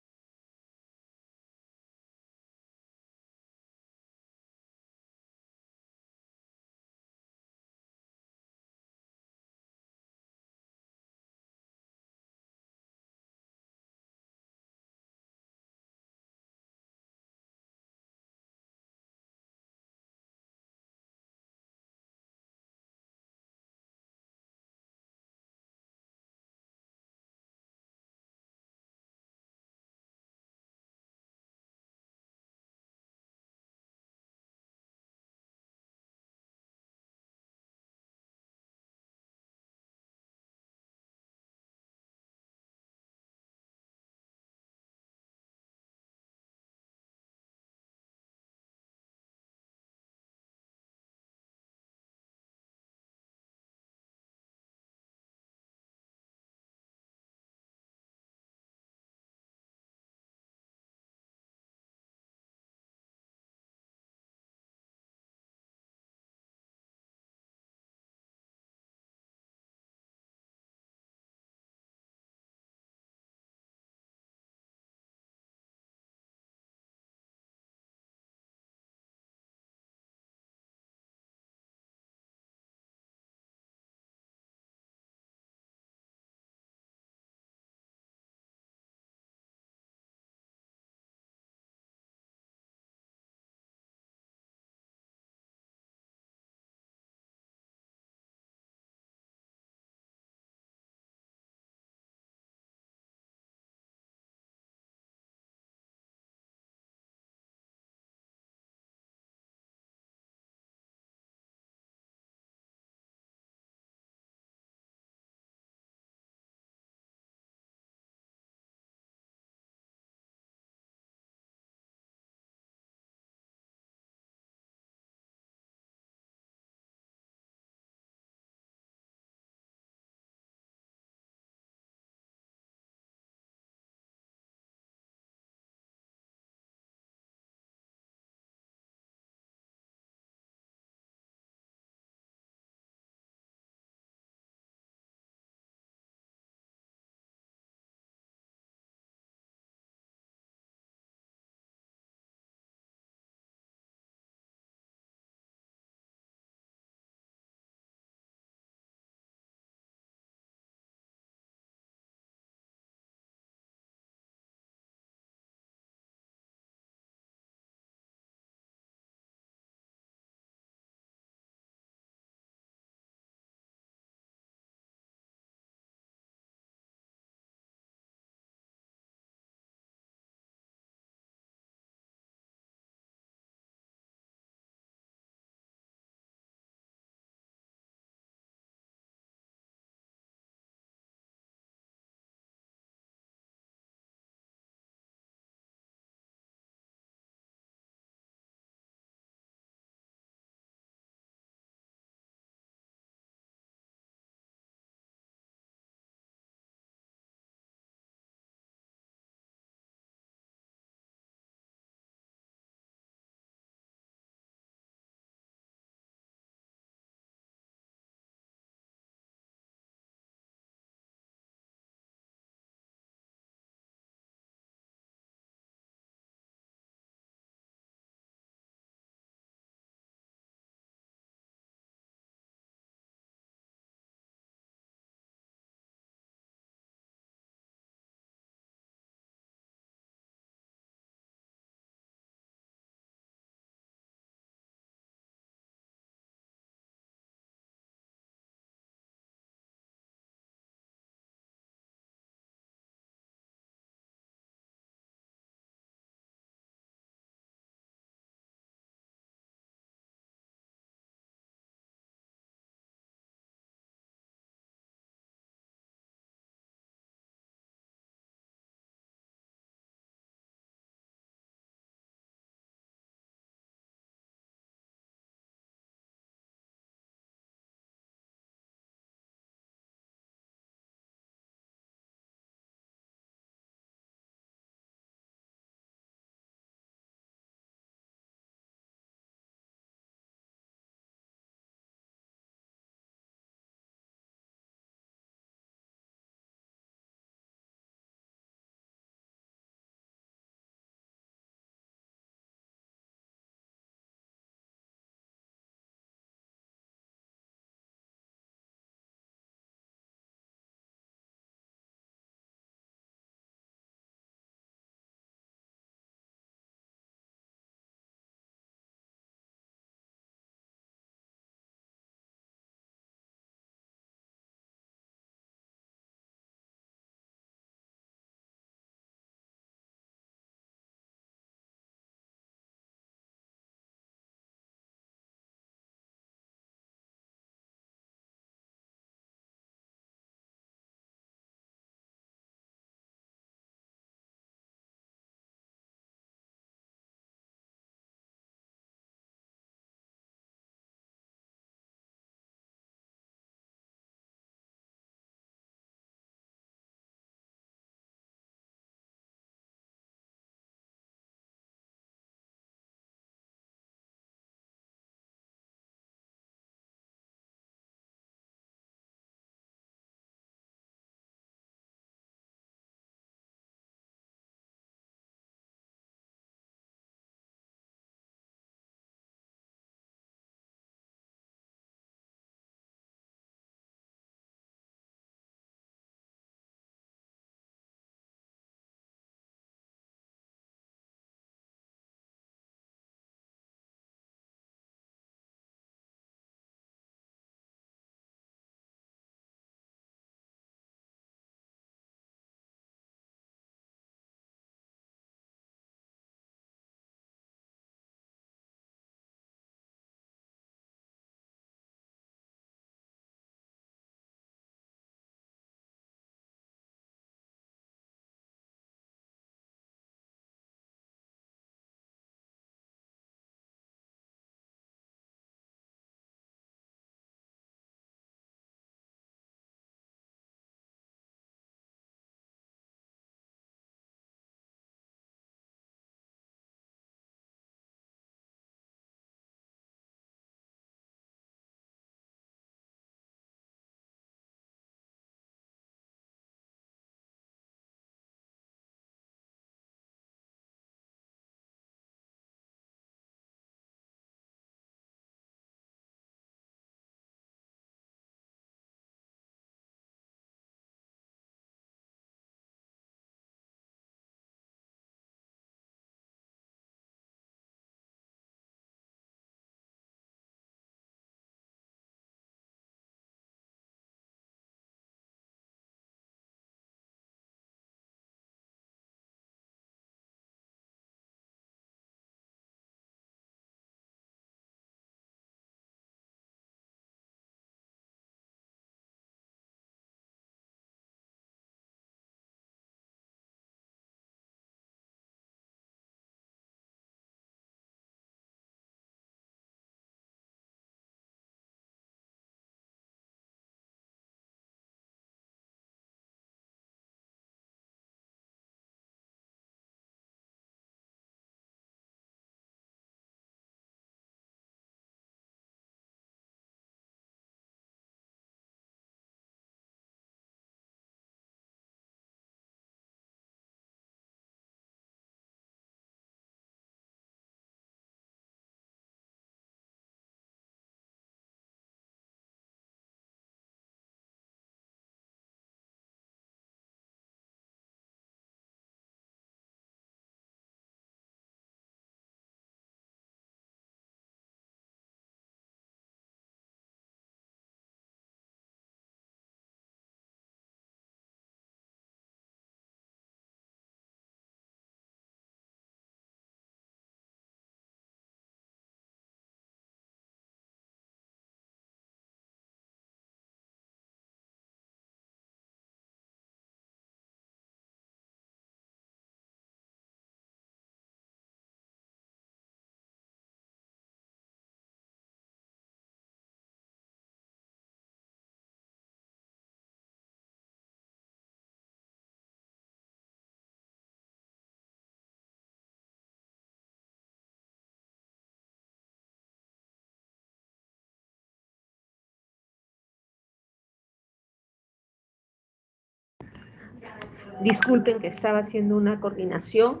Disculpen que estaba haciendo una coordinación.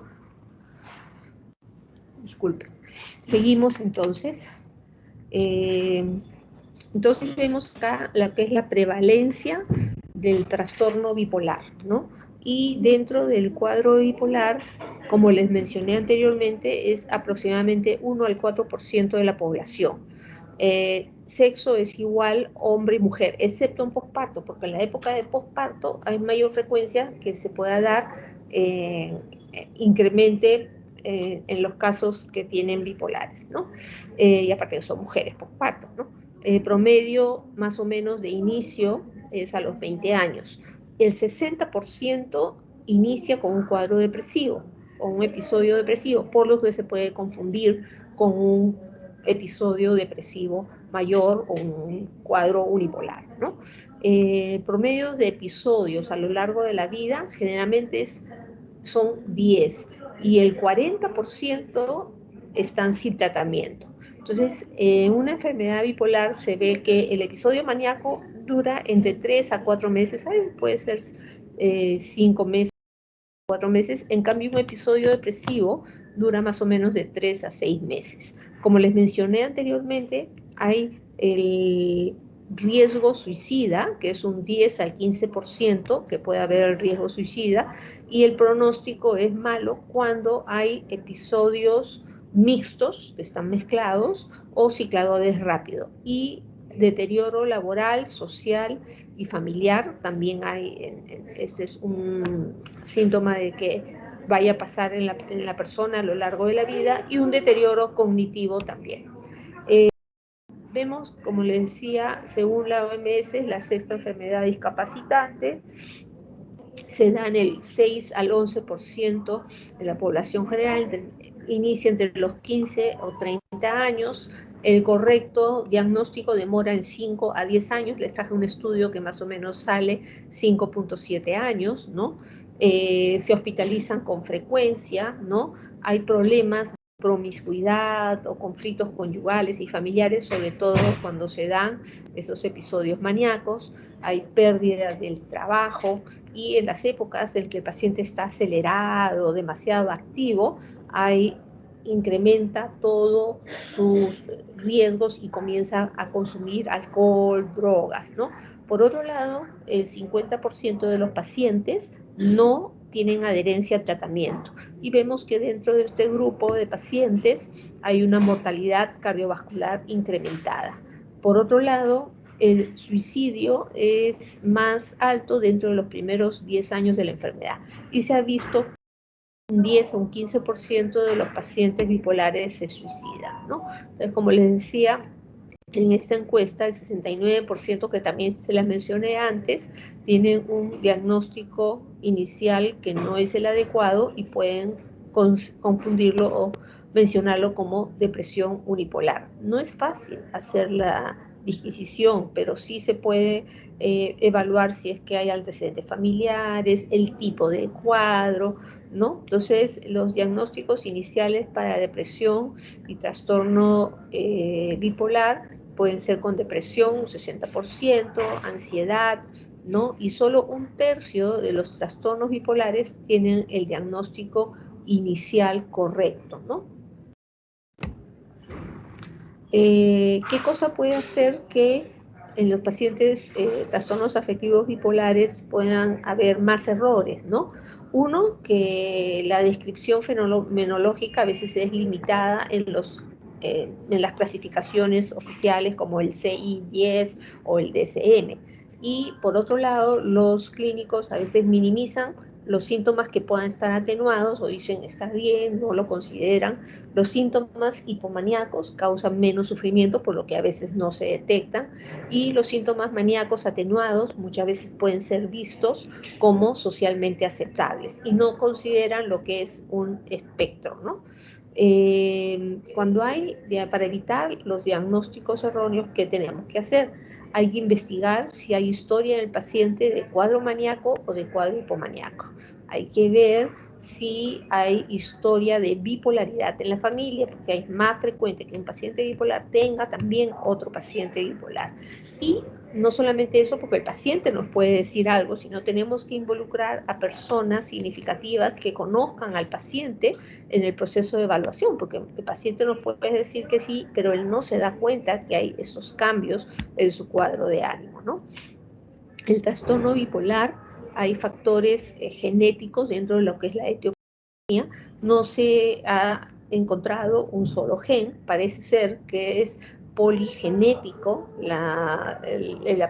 Disculpen. Seguimos entonces. Entonces vemos acá la que es la prevalencia del trastorno bipolar, ¿no? Y dentro del cuadro bipolar, como les mencioné anteriormente, es aproximadamente 1 al 4% de la población. Sexo es igual hombre y mujer, excepto en posparto, porque en la época de posparto hay mayor frecuencia que se pueda dar, incremente en los casos que tienen bipolares, ¿no? Y aparte son mujeres posparto, ¿no? Promedio más o menos de inicio es a los 20 años. El 60% inicia con un cuadro depresivo o un episodio depresivo, por lo que se puede confundir con un episodio depresivo mayor o un cuadro unipolar, ¿no? Promedio de episodios a lo largo de la vida generalmente son 10 y el 40% están sin tratamiento. Entonces, en una enfermedad bipolar se ve que el episodio maníaco dura entre 3 a 4 meses, a veces puede ser 5 meses, 4 meses, en cambio un episodio depresivo dura más o menos de 3 a 6 meses. Como les mencioné anteriormente, hay el riesgo suicida, que es un 10 al 15% que puede haber el riesgo suicida, y el pronóstico es malo cuando hay episodios mixtos, que están mezclados, o cicladores rápidos. Y deterioro laboral, social y familiar también hay, este es un síntoma de que vaya a pasar en la persona a lo largo de la vida, y un deterioro cognitivo también. Vemos, como les decía, según la OMS, la sexta enfermedad discapacitante se da en el 6 al 11% de la población general, inicia entre los 15 o 30 años. El correcto diagnóstico demora en 5 a 10 años. Les traje un estudio que más o menos sale 5.7 años, ¿no? Se hospitalizan con frecuencia, ¿no? Hay problemas de promiscuidad o conflictos conyugales y familiares, sobre todo cuando se dan esos episodios maníacos. Hay pérdida del trabajo, y en las épocas en que el paciente está acelerado, demasiado activo, incrementa todos sus riesgos y comienza a consumir alcohol, drogas, ¿no? Por otro lado, el 50% de los pacientes no tienen adherencia al tratamiento, y vemos que dentro de este grupo de pacientes hay una mortalidad cardiovascular incrementada. Por otro lado, el suicidio es más alto dentro de los primeros 10 años de la enfermedad, y se ha visto un 10 o un 15% de los pacientes bipolares se suicidan, ¿no? Entonces, como les decía, en esta encuesta el 69%, que también se las mencioné antes, tienen un diagnóstico inicial que no es el adecuado y pueden confundirlo o mencionarlo como depresión unipolar. No es fácil hacer la disquisición, pero sí se puede evaluar si es que hay antecedentes familiares, el tipo de cuadro, ¿no? Entonces, los diagnósticos iniciales para depresión y trastorno bipolar pueden ser con depresión, un 60%, ansiedad, ¿no? Y solo un tercio de los trastornos bipolares tienen el diagnóstico inicial correcto, ¿no? ¿Qué cosa puede hacer que en los pacientes trastornos afectivos bipolares puedan haber más errores, ¿no? Uno, que la descripción fenomenológica a veces es limitada en las clasificaciones oficiales como el CI-10 o el DSM. Y por otro lado, los clínicos a veces minimizan los síntomas que puedan estar atenuados o dicen está bien, no lo consideran. Los síntomas hipomaníacos causan menos sufrimiento, por lo que a veces no se detectan, y los síntomas maníacos atenuados muchas veces pueden ser vistos como socialmente aceptables y no consideran lo que es un espectro, ¿no? Cuando para evitar los diagnósticos erróneos, ¿qué tenemos que hacer? Hay que investigar si hay historia en el paciente de cuadro maníaco o de cuadro hipomaníaco. Hay que ver si hay historia de bipolaridad en la familia, porque es más frecuente que un paciente bipolar tenga también otro paciente bipolar. Y no solamente eso, porque el paciente nos puede decir algo, sino tenemos que involucrar a personas significativas que conozcan al paciente en el proceso de evaluación, porque el paciente nos puede decir que sí, pero él no se da cuenta que hay esos cambios en su cuadro de ánimo, ¿no? El trastorno bipolar, hay factores genéticos dentro de lo que es la etiopía. No se ha encontrado un solo gen, parece ser que es poligenético la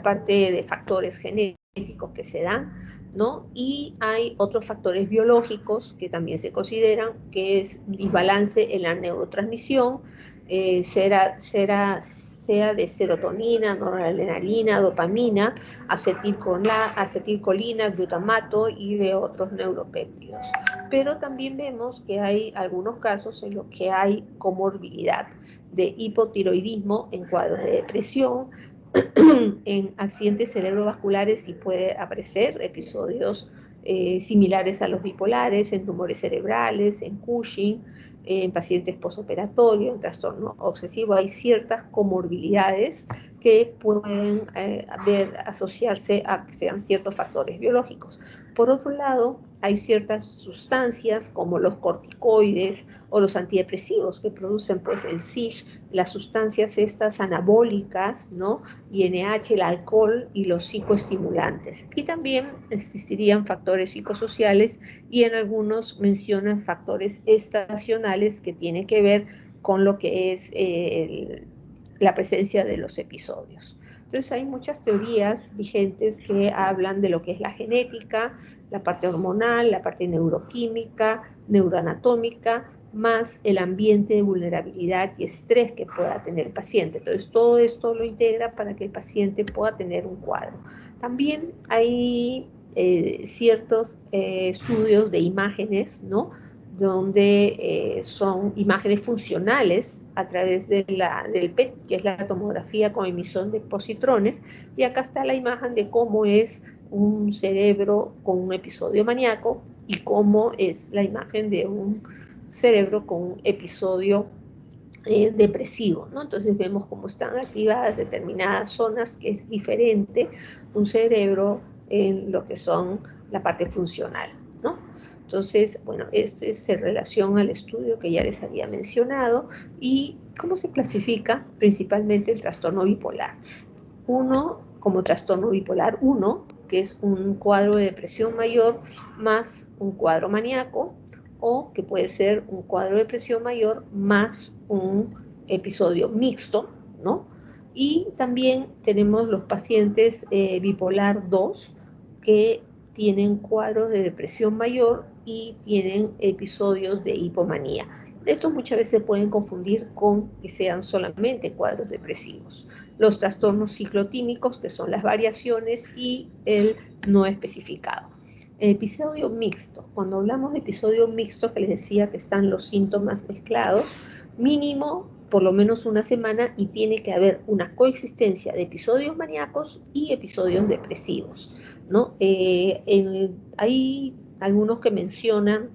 parte de factores genéticos que se dan, ¿no? Y hay otros factores biológicos que también se consideran, que es el balance en la neurotransmisión, sea de serotonina, noradrenalina, dopamina, acetilcolina, glutamato y de otros neuropéptidos. Pero también vemos que hay algunos casos en los que hay comorbilidad de hipotiroidismo en cuadros de depresión, en accidentes cerebrovasculares sí puede aparecer episodios similares a los bipolares, en tumores cerebrales, en Cushing, en pacientes posoperatorios, en trastorno obsesivo. Hay ciertas comorbilidades que pueden asociarse a que sean ciertos factores biológicos. Por otro lado, hay ciertas sustancias como los corticoides o los antidepresivos que producen pues el SISH, las sustancias estas anabólicas, ¿no? INH, el alcohol y los psicoestimulantes. Y también existirían factores psicosociales y en algunos mencionan factores estacionales que tienen que ver con lo que es la presencia de los episodios. Entonces hay muchas teorías vigentes que hablan de lo que es la genética, la parte hormonal, la parte neuroquímica, neuroanatómica, más el ambiente de vulnerabilidad y estrés que pueda tener el paciente. Entonces todo esto lo integra para que el paciente pueda tener un cuadro. También hay ciertos estudios de imágenes, ¿no? Donde son imágenes funcionales a través del PET, que es la tomografía con emisión de positrones, y acá está la imagen de cómo es un cerebro con un episodio maníaco y cómo es la imagen de un cerebro con un episodio depresivo, ¿no? Entonces vemos cómo están activadas determinadas zonas, que es diferente un cerebro en lo que son la parte funcional, ¿no? Entonces, bueno, esto es en relación al estudio que ya les había mencionado. ¿Y cómo se clasifica principalmente el trastorno bipolar? Uno, como trastorno bipolar 1, que es un cuadro de depresión mayor más un cuadro maníaco, o que puede ser un cuadro de depresión mayor más un episodio mixto, ¿no? Y también tenemos los pacientes bipolar 2, que tienen cuadros de depresión mayor y tienen episodios de hipomanía. Estos muchas veces se pueden confundir con que sean solamente cuadros depresivos. Los trastornos ciclotímicos, que son las variaciones, y el no especificado. El episodio mixto, cuando hablamos de episodio mixto, que les decía que están los síntomas mezclados, mínimo por lo menos una semana, y tiene que haber una coexistencia de episodios maníacos y episodios depresivos, ¿no? Hay algunos que mencionan,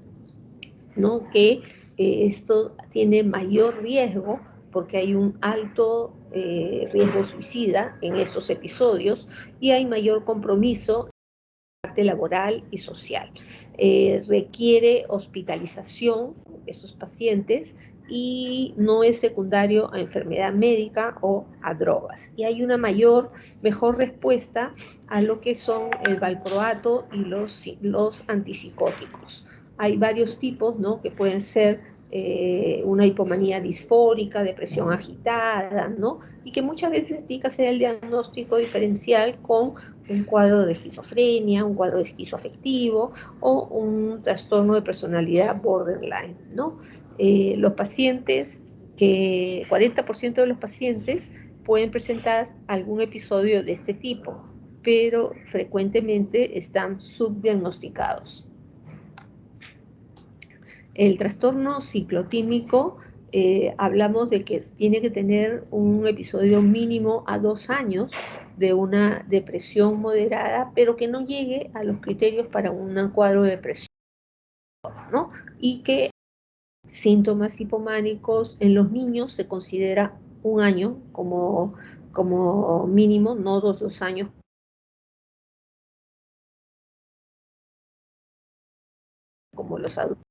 ¿no?, que esto tiene mayor riesgo porque hay un alto riesgo suicida en estos episodios y hay mayor compromiso parte laboral y social. Requiere hospitalización estos pacientes y no es secundario a enfermedad médica o a drogas. Y hay una mejor respuesta a lo que son el valproato y los antipsicóticos. Hay varios tipos, ¿no?, que pueden ser una hipomanía disfórica, depresión agitada, ¿no?, y que muchas veces tiene que hacer el diagnóstico diferencial con un cuadro de esquizofrenia, un cuadro de esquizoafectivo o un trastorno de personalidad borderline, ¿no? Los pacientes, que 40% de los pacientes pueden presentar algún episodio de este tipo, pero frecuentemente están subdiagnosticados. El trastorno ciclotímico, hablamos de que tiene que tener un episodio mínimo a 2 años de una depresión moderada, pero que no llegue a los criterios para un cuadro de depresión, ¿no? Y que síntomas hipománicos en los niños se considera un año como como mínimo, no 2 años como los adultos,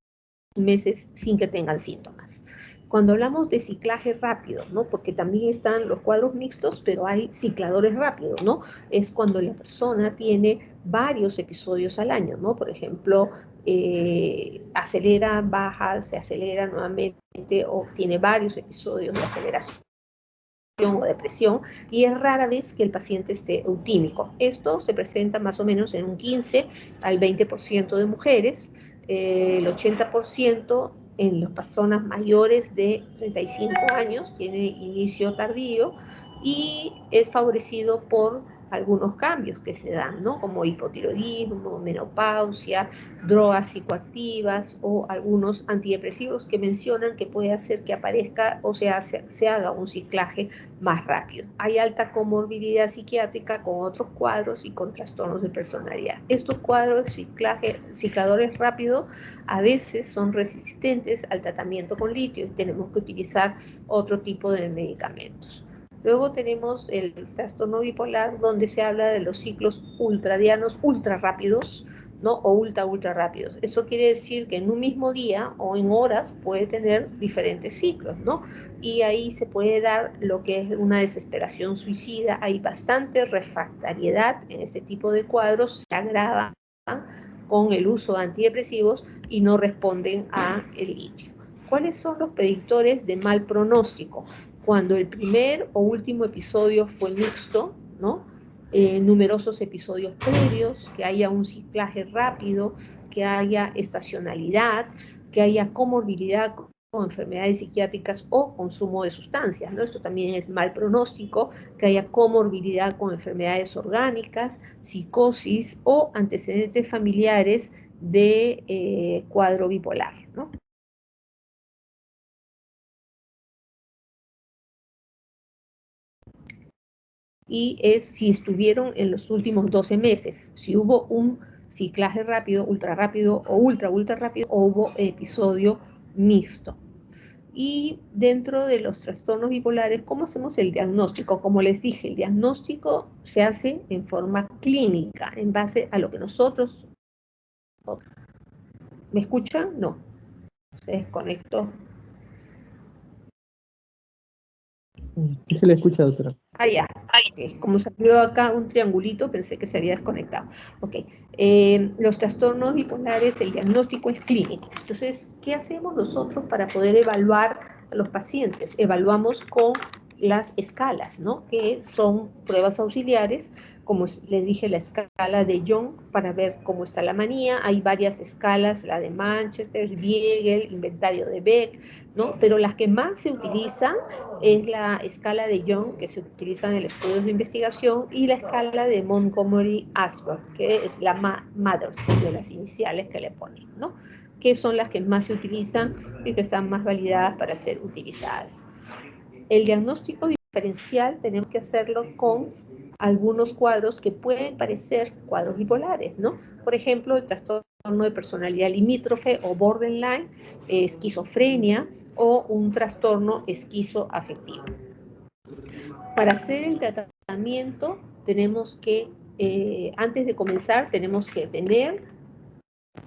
meses sin que tengan síntomas. Cuando hablamos de ciclaje rápido, ¿no? Porque también están los cuadros mixtos, pero hay cicladores rápidos, ¿no? Es cuando la persona tiene varios episodios al año, ¿no? Por ejemplo, acelera, baja, se acelera nuevamente o tiene varios episodios de aceleración o depresión, y es rara vez que el paciente esté eutímico. Esto se presenta más o menos en un 15 al 20% de mujeres, el 80% en las personas mayores de 35 años, tiene inicio tardío y es favorecido por algunos cambios que se dan, ¿no? Como hipotiroidismo, menopausia, drogas psicoactivas o algunos antidepresivos que mencionan que puede hacer que aparezca o se haga un ciclaje más rápido. Hay alta comorbilidad psiquiátrica con otros cuadros y con trastornos de personalidad. Estos cuadros cicladores rápidos a veces son resistentes al tratamiento con litio y tenemos que utilizar otro tipo de medicamentos. Luego tenemos el trastorno bipolar, donde se habla de los ciclos ultradianos ultra rápidos, ¿no? O ultra rápidos. Eso quiere decir que en un mismo día o en horas puede tener diferentes ciclos, ¿no? Y ahí se puede dar lo que es una desesperación suicida. Hay bastante refractariedad en ese tipo de cuadros, se agravan con el uso de antidepresivos y no responden a el litio. ¿Cuáles son los predictores de mal pronóstico? Cuando el primer o último episodio fue mixto, ¿no? Numerosos episodios previos, que haya un ciclaje rápido, que haya estacionalidad, que haya comorbilidad con enfermedades psiquiátricas o consumo de sustancias, ¿no? Esto también es mal pronóstico, que haya comorbilidad con enfermedades orgánicas, psicosis o antecedentes familiares de cuadro bipolar, ¿no? Y es si estuvieron en los últimos 12 meses, si hubo un ciclaje rápido, ultra rápido o ultra rápido, o hubo episodio mixto. Y dentro de los trastornos bipolares, ¿cómo hacemos el diagnóstico? Como les dije, el diagnóstico se hace en forma clínica, en base a lo que nosotros... ¿Me escuchan? No, se desconectó. Sí se le escucha, doctora. Ah, ya. Okay. Como salió acá un triangulito, pensé que se había desconectado. Ok. Los trastornos bipolares, el diagnóstico es clínico. Entonces, ¿qué hacemos nosotros para poder evaluar a los pacientes? Evaluamos con las escalas, ¿no? Que son pruebas auxiliares, como les dije, la escala de Young para ver cómo está la manía. Hay varias escalas, la de Manchester, Biegel, inventario de Beck, ¿no? Pero las que más se utilizan es la escala de Young, que se utiliza en el estudio de investigación, y la escala de Montgomery-Åsberg, que es la MADRS, de las iniciales que le ponen, ¿no? Que son las que más se utilizan y que están más validadas para ser utilizadas. El diagnóstico diferencial tenemos que hacerlo con algunos cuadros que pueden parecer cuadros bipolares, ¿no? Por ejemplo, el trastorno de personalidad limítrofe o borderline, esquizofrenia o un trastorno esquizoafectivo. Para hacer el tratamiento tenemos que, antes de comenzar, tenemos que tener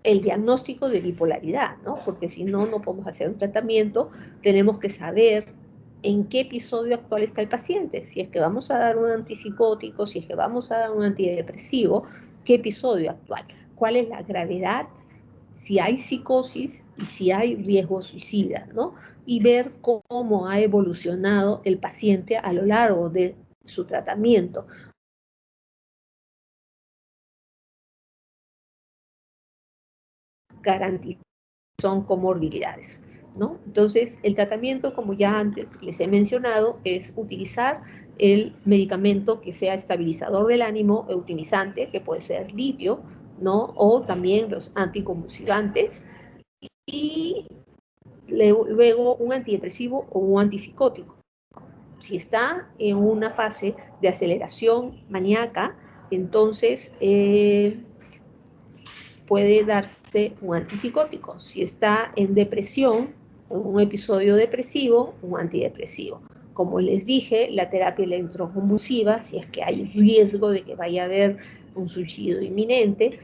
el diagnóstico de bipolaridad, ¿no? Porque si no, no podemos hacer un tratamiento. Tenemos que saber en qué episodio actual está el paciente. Si es que vamos a dar un antipsicótico, si es que vamos a dar un antidepresivo, ¿qué episodio actual? ¿Cuál es la gravedad? Si hay psicosis y si hay riesgo suicida, ¿no? Y ver cómo ha evolucionado el paciente a lo largo de su tratamiento. Garantizar son comorbilidades, ¿no? Entonces, el tratamiento, como ya antes les he mencionado, es utilizar el medicamento que sea estabilizador del ánimo, eutimizante, que puede ser litio, ¿no? O también los anticonvulsivantes, y luego un antidepresivo o un antipsicótico. Si está en una fase de aceleración maníaca, entonces puede darse un antipsicótico. Si está en depresión, en un episodio depresivo, un antidepresivo. Como les dije, la terapia electroconvulsiva, si es que hay riesgo de que vaya a haber un suicidio inminente,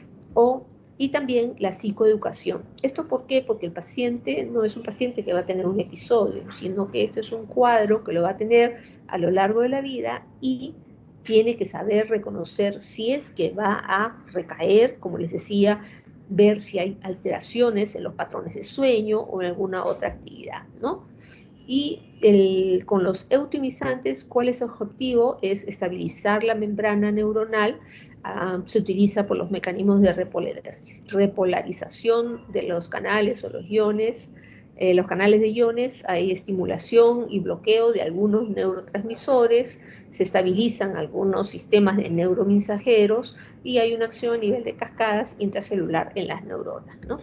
y también la psicoeducación. ¿Esto por qué? Porque el paciente no es un paciente que va a tener un episodio, sino que esto es un cuadro que lo va a tener a lo largo de la vida y tiene que saber reconocer si es que va a recaer, como les decía, ver si hay alteraciones en los patrones de sueño o en alguna otra actividad, ¿no? Y con los eutimizantes, ¿cuál es su objetivo? Es estabilizar la membrana neuronal. Se utiliza por los mecanismos de repolarización de los canales o los iones. Los canales de iones, hay estimulación y bloqueo de algunos neurotransmisores, se estabilizan algunos sistemas de neuromensajeros y hay una acción a nivel de cascadas intracelular en las neuronas, ¿no?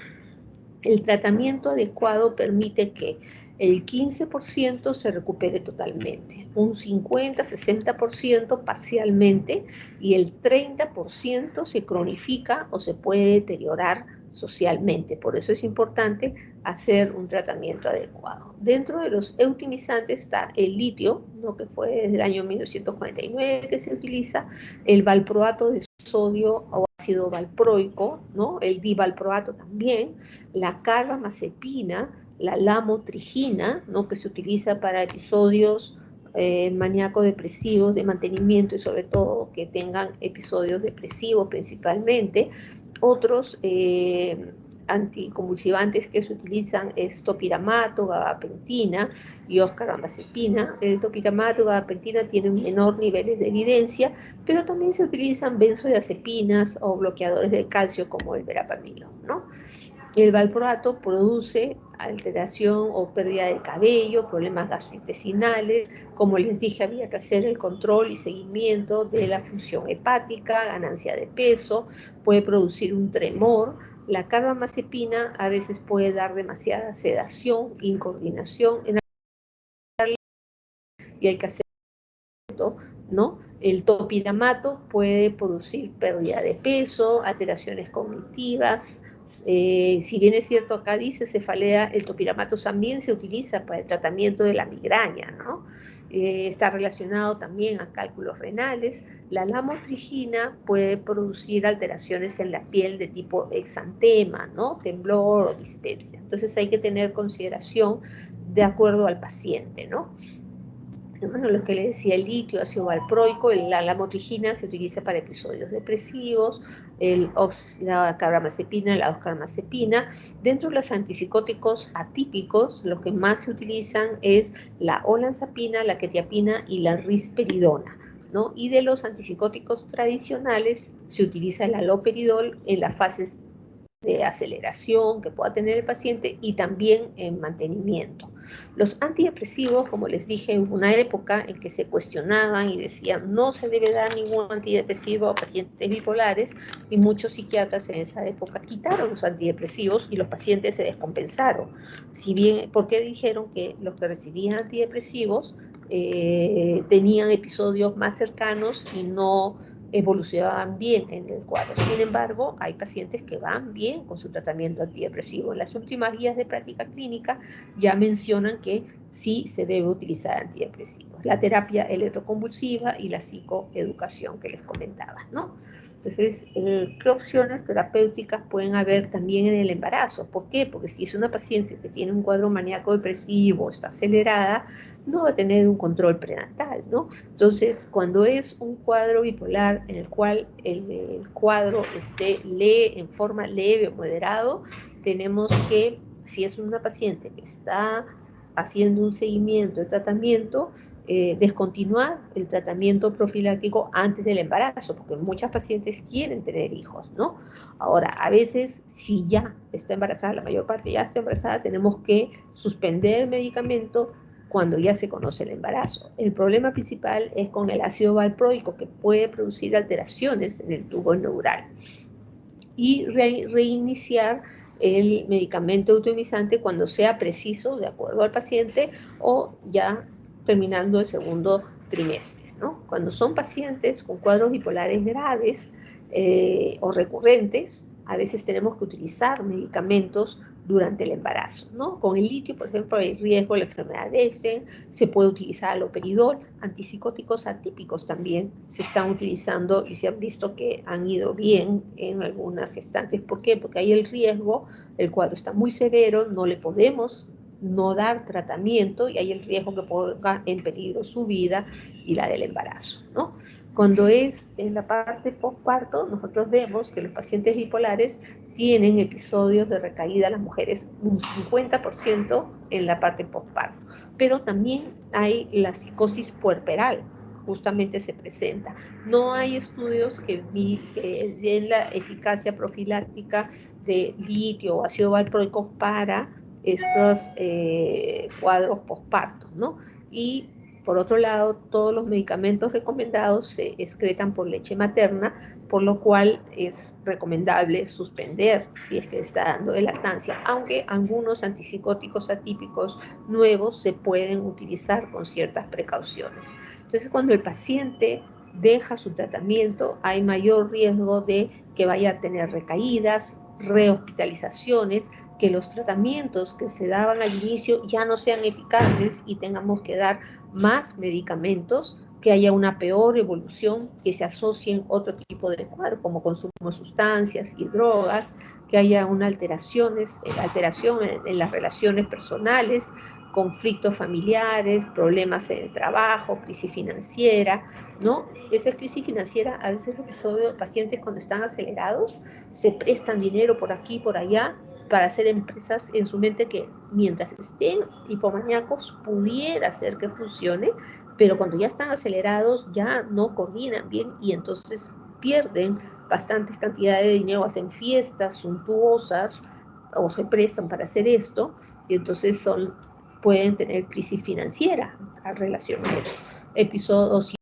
El tratamiento adecuado permite que el 15% se recupere totalmente, un 50-60% parcialmente y el 30% se cronifica o se puede deteriorar socialmente. Por eso es importante hacer un tratamiento adecuado. Dentro de los eutimizantes está el litio, ¿no? Que fue desde el año 1949 que se utiliza, el valproato de sodio o ácido valproico, ¿no? El divalproato también, la carbamazepina, la lamotrigina, ¿no? Que se utiliza para episodios maníaco-depresivos de mantenimiento y sobre todo que tengan episodios depresivos principalmente. Otros anticonvulsivantes que se utilizan es topiramato, gabapentina y oscarbazepina. El topiramato, gabapentina tienen menor niveles de evidencia, pero también se utilizan benzodiazepinas o bloqueadores de calcio como el verapamilo, ¿no? El valproato produce alteración o pérdida de cabello, problemas gastrointestinales. Como les dije, había que hacer el control y seguimiento de la función hepática, ganancia de peso, puede producir un tremor. La carbamazepina a veces puede dar demasiada sedación, incoordinación, y hay que hacer, ¿no? El topiramato puede producir pérdida de peso, alteraciones cognitivas. Si bien es cierto, acá dice cefalea, el topiramato también se utiliza para el tratamiento de la migraña, ¿no? Está relacionado también a cálculos renales. La lamotrigina puede producir alteraciones en la piel de tipo exantema, ¿no? Temblor o dispepsia. Entonces hay que tener consideración de acuerdo al paciente, ¿no? Bueno, lo que le decía, el litio, ácido valproico, la lamotrigina se utiliza para episodios depresivos, la carbamazepina, la oscarbazepina. Dentro de los antipsicóticos atípicos, los que más se utilizan es la olanzapina, la quetiapina y la risperidona, ¿no? Y de los antipsicóticos tradicionales se utiliza el haloperidol en las fases de aceleración que pueda tener el paciente y también en mantenimiento. Los antidepresivos, como les dije, hubo una época en que se cuestionaban y decían no se debe dar ningún antidepresivo a pacientes bipolares y muchos psiquiatras en esa época quitaron los antidepresivos y los pacientes se descompensaron. Si bien, porque dijeron que los que recibían antidepresivos tenían episodios más cercanos y no evolucionaban bien en el cuadro. Sin embargo, hay pacientes que van bien con su tratamiento antidepresivo. En las últimas guías de práctica clínica ya mencionan que sí se debe utilizar antidepresivos. La terapia electroconvulsiva y la psicoeducación que les comentaba, ¿no? Entonces, ¿qué opciones terapéuticas pueden haber también en el embarazo? ¿Por qué? Porque si es una paciente que tiene un cuadro maníaco depresivo, está acelerada, no va a tener un control prenatal, ¿no? Entonces, cuando es un cuadro bipolar en el cual el cuadro esté en forma leve o moderado, tenemos que, si es una paciente que está haciendo un seguimiento de tratamiento, descontinuar el tratamiento profiláctico antes del embarazo, porque muchas pacientes quieren tener hijos, ¿no? Ahora, a veces, si ya está embarazada, la mayor parte ya está embarazada, tenemos que suspender el medicamento cuando ya se conoce el embarazo. El problema principal es con el ácido valproico, que puede producir alteraciones en el tubo neural. Y reiniciar el medicamento eutimizante cuando sea preciso, de acuerdo al paciente, o ya terminando el segundo trimestre, ¿no? Cuando son pacientes con cuadros bipolares graves o recurrentes, a veces tenemos que utilizar medicamentos durante el embarazo, ¿no? Con el litio, por ejemplo, hay riesgo de la enfermedad de Epstein, se puede utilizar aloperidol, antipsicóticos atípicos también se están utilizando y se han visto que han ido bien en algunas gestantes. ¿Por qué? Porque hay el riesgo, el cuadro está muy severo, no le podemos no dar tratamiento y hay el riesgo que ponga en peligro su vida y la del embarazo, ¿no? Cuando es en la parte postparto, nosotros vemos que los pacientes bipolares tienen episodios de recaída, las mujeres un 50% en la parte postparto, pero también hay la psicosis puerperal, justamente se presenta. No hay estudios que den la eficacia profiláctica de litio o ácido valproico para estos cuadros postparto, ¿no? Y por otro lado, todos los medicamentos recomendados se excretan por leche materna, por lo cual es recomendable suspender si es que está dando de lactancia, aunque algunos antipsicóticos atípicos nuevos se pueden utilizar con ciertas precauciones. Entonces, cuando el paciente deja su tratamiento, hay mayor riesgo de que vaya a tener recaídas, rehospitalizaciones, que los tratamientos que se daban al inicio ya no sean eficaces y tengamos que dar más medicamentos, que haya una peor evolución, que se asocien otro tipo de cuadro, como consumo de sustancias y drogas, que haya una alteración en las relaciones personales, conflictos familiares, problemas en el trabajo, crisis financiera, ¿no? Esa crisis financiera, a veces los pacientes cuando están acelerados, se prestan dinero por aquí, por allá, para hacer empresas en su mente que mientras estén hipomaníacos pudiera ser que funcione, pero cuando ya están acelerados ya no coordinan bien y entonces pierden bastantes cantidades de dinero, hacen fiestas suntuosas o se prestan para hacer esto y entonces pueden tener crisis financiera a relación a eso. Episodios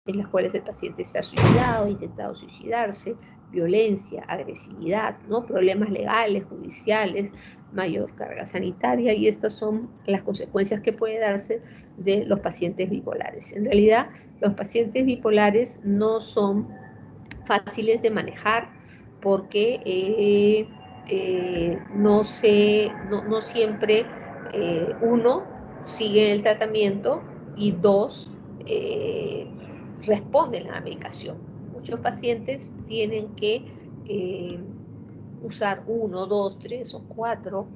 en las cuales el paciente se ha suicidado, ha intentado suicidarse, violencia, agresividad, ¿no? Problemas legales, judiciales, mayor carga sanitaria, y estas son las consecuencias que puede darse de los pacientes bipolares. En realidad, los pacientes bipolares no son fáciles de manejar porque no siempre uno sigue el tratamiento y dos responden a la medicación. Muchos pacientes tienen que usar 1, 2, 3 o 4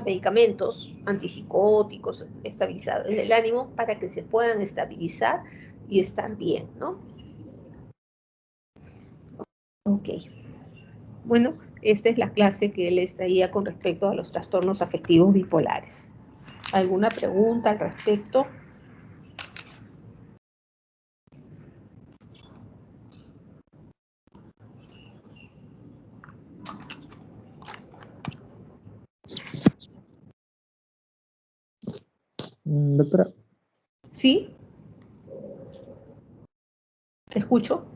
medicamentos antipsicóticos, estabilizadores del ánimo, para que se puedan estabilizar y estar bien, ¿no? Ok. Bueno, esta es la clase que les traía con respecto a los trastornos afectivos bipolares. ¿Alguna pregunta al respecto? Doctora, ¿Sí? ¿Te escucho?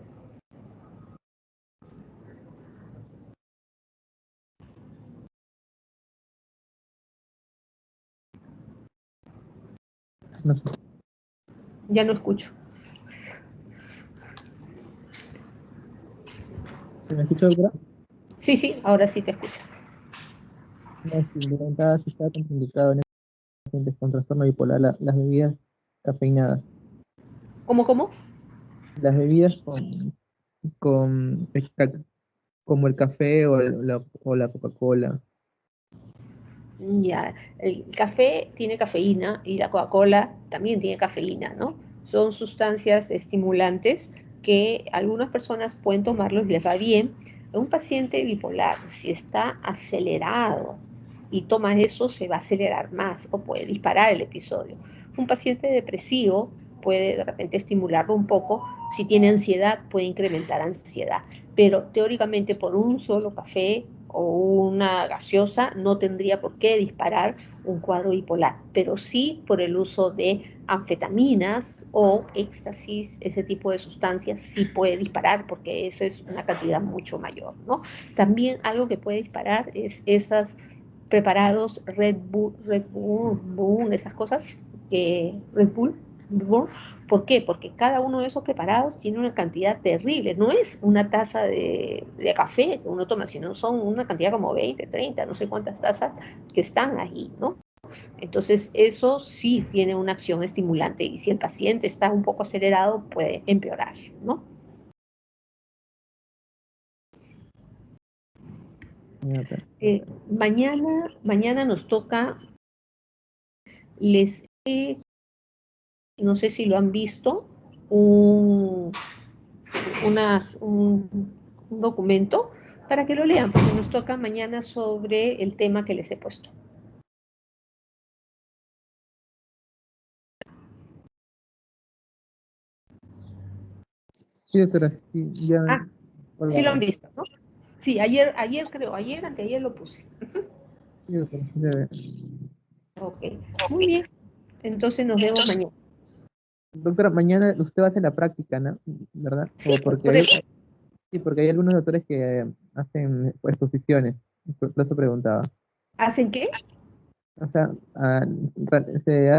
no sé. Ya no escucho. ¿Se me escucha, doctora? Sí, sí, ahora sí te escucho. No, si me preguntaba si estaba contraindicado en pacientes con trastorno bipolar las bebidas cafeinadas. ¿Cómo, cómo? Las bebidas con como el café o la Coca-Cola. Ya, el café tiene cafeína y la Coca-Cola también tiene cafeína, ¿no? Son sustancias estimulantes que algunas personas pueden tomarlos y les va bien. Un paciente bipolar, si está acelerado y toma eso, se va a acelerar más o puede disparar el episodio. Un paciente depresivo puede de repente estimularlo un poco. Si tiene ansiedad, puede incrementar ansiedad. Pero teóricamente por un solo café o una gaseosa no tendría por qué disparar un cuadro bipolar, pero sí por el uso de anfetaminas o éxtasis, ese tipo de sustancias sí puede disparar porque eso es una cantidad mucho mayor, ¿no? También algo que puede disparar es esos preparados Red Bull, esas cosas, Red Bull, ¿Por qué? Porque cada uno de esos preparados tiene una cantidad terrible. No es una taza de café que uno toma, sino son una cantidad como 20, 30, no sé cuántas tazas que están ahí, ¿no? Entonces, eso sí tiene una acción estimulante y si el paciente está un poco acelerado, puede empeorar, ¿no? Ya, doctora. Mañana nos toca, no sé si lo han visto, un, un documento para que lo lean, porque nos toca mañana sobre el tema que les he puesto. Sí, doctora, sí, ya. Ah, sí lo han Hola. visto, ¿no? Sí, creo, anteayer lo puse. Sí, doctora, sí, se ve. Ok, muy bien. Entonces nos vemos mañana. Doctora, mañana usted va a hacer la práctica, ¿no? ¿Verdad? Sí, O pues porque por eso. sí, porque hay algunos doctores que hacen exposiciones, por eso preguntaba. ¿Hacen qué? O sea, se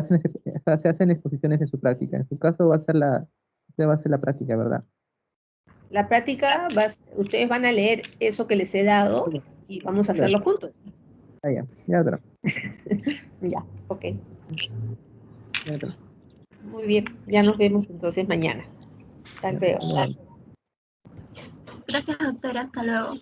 hacen exposiciones en su práctica. En su caso usted va a hacer la práctica, ¿verdad? La práctica, ustedes van a leer eso que les he dado Sí, y vamos a claro. hacerlo juntos. Ah, ya, ya, doctora. Ya, ok. Ya, doctora. Muy bien, ya nos vemos entonces mañana. Hasta Ya, luego. hasta luego. Gracias, doctora. Hasta luego.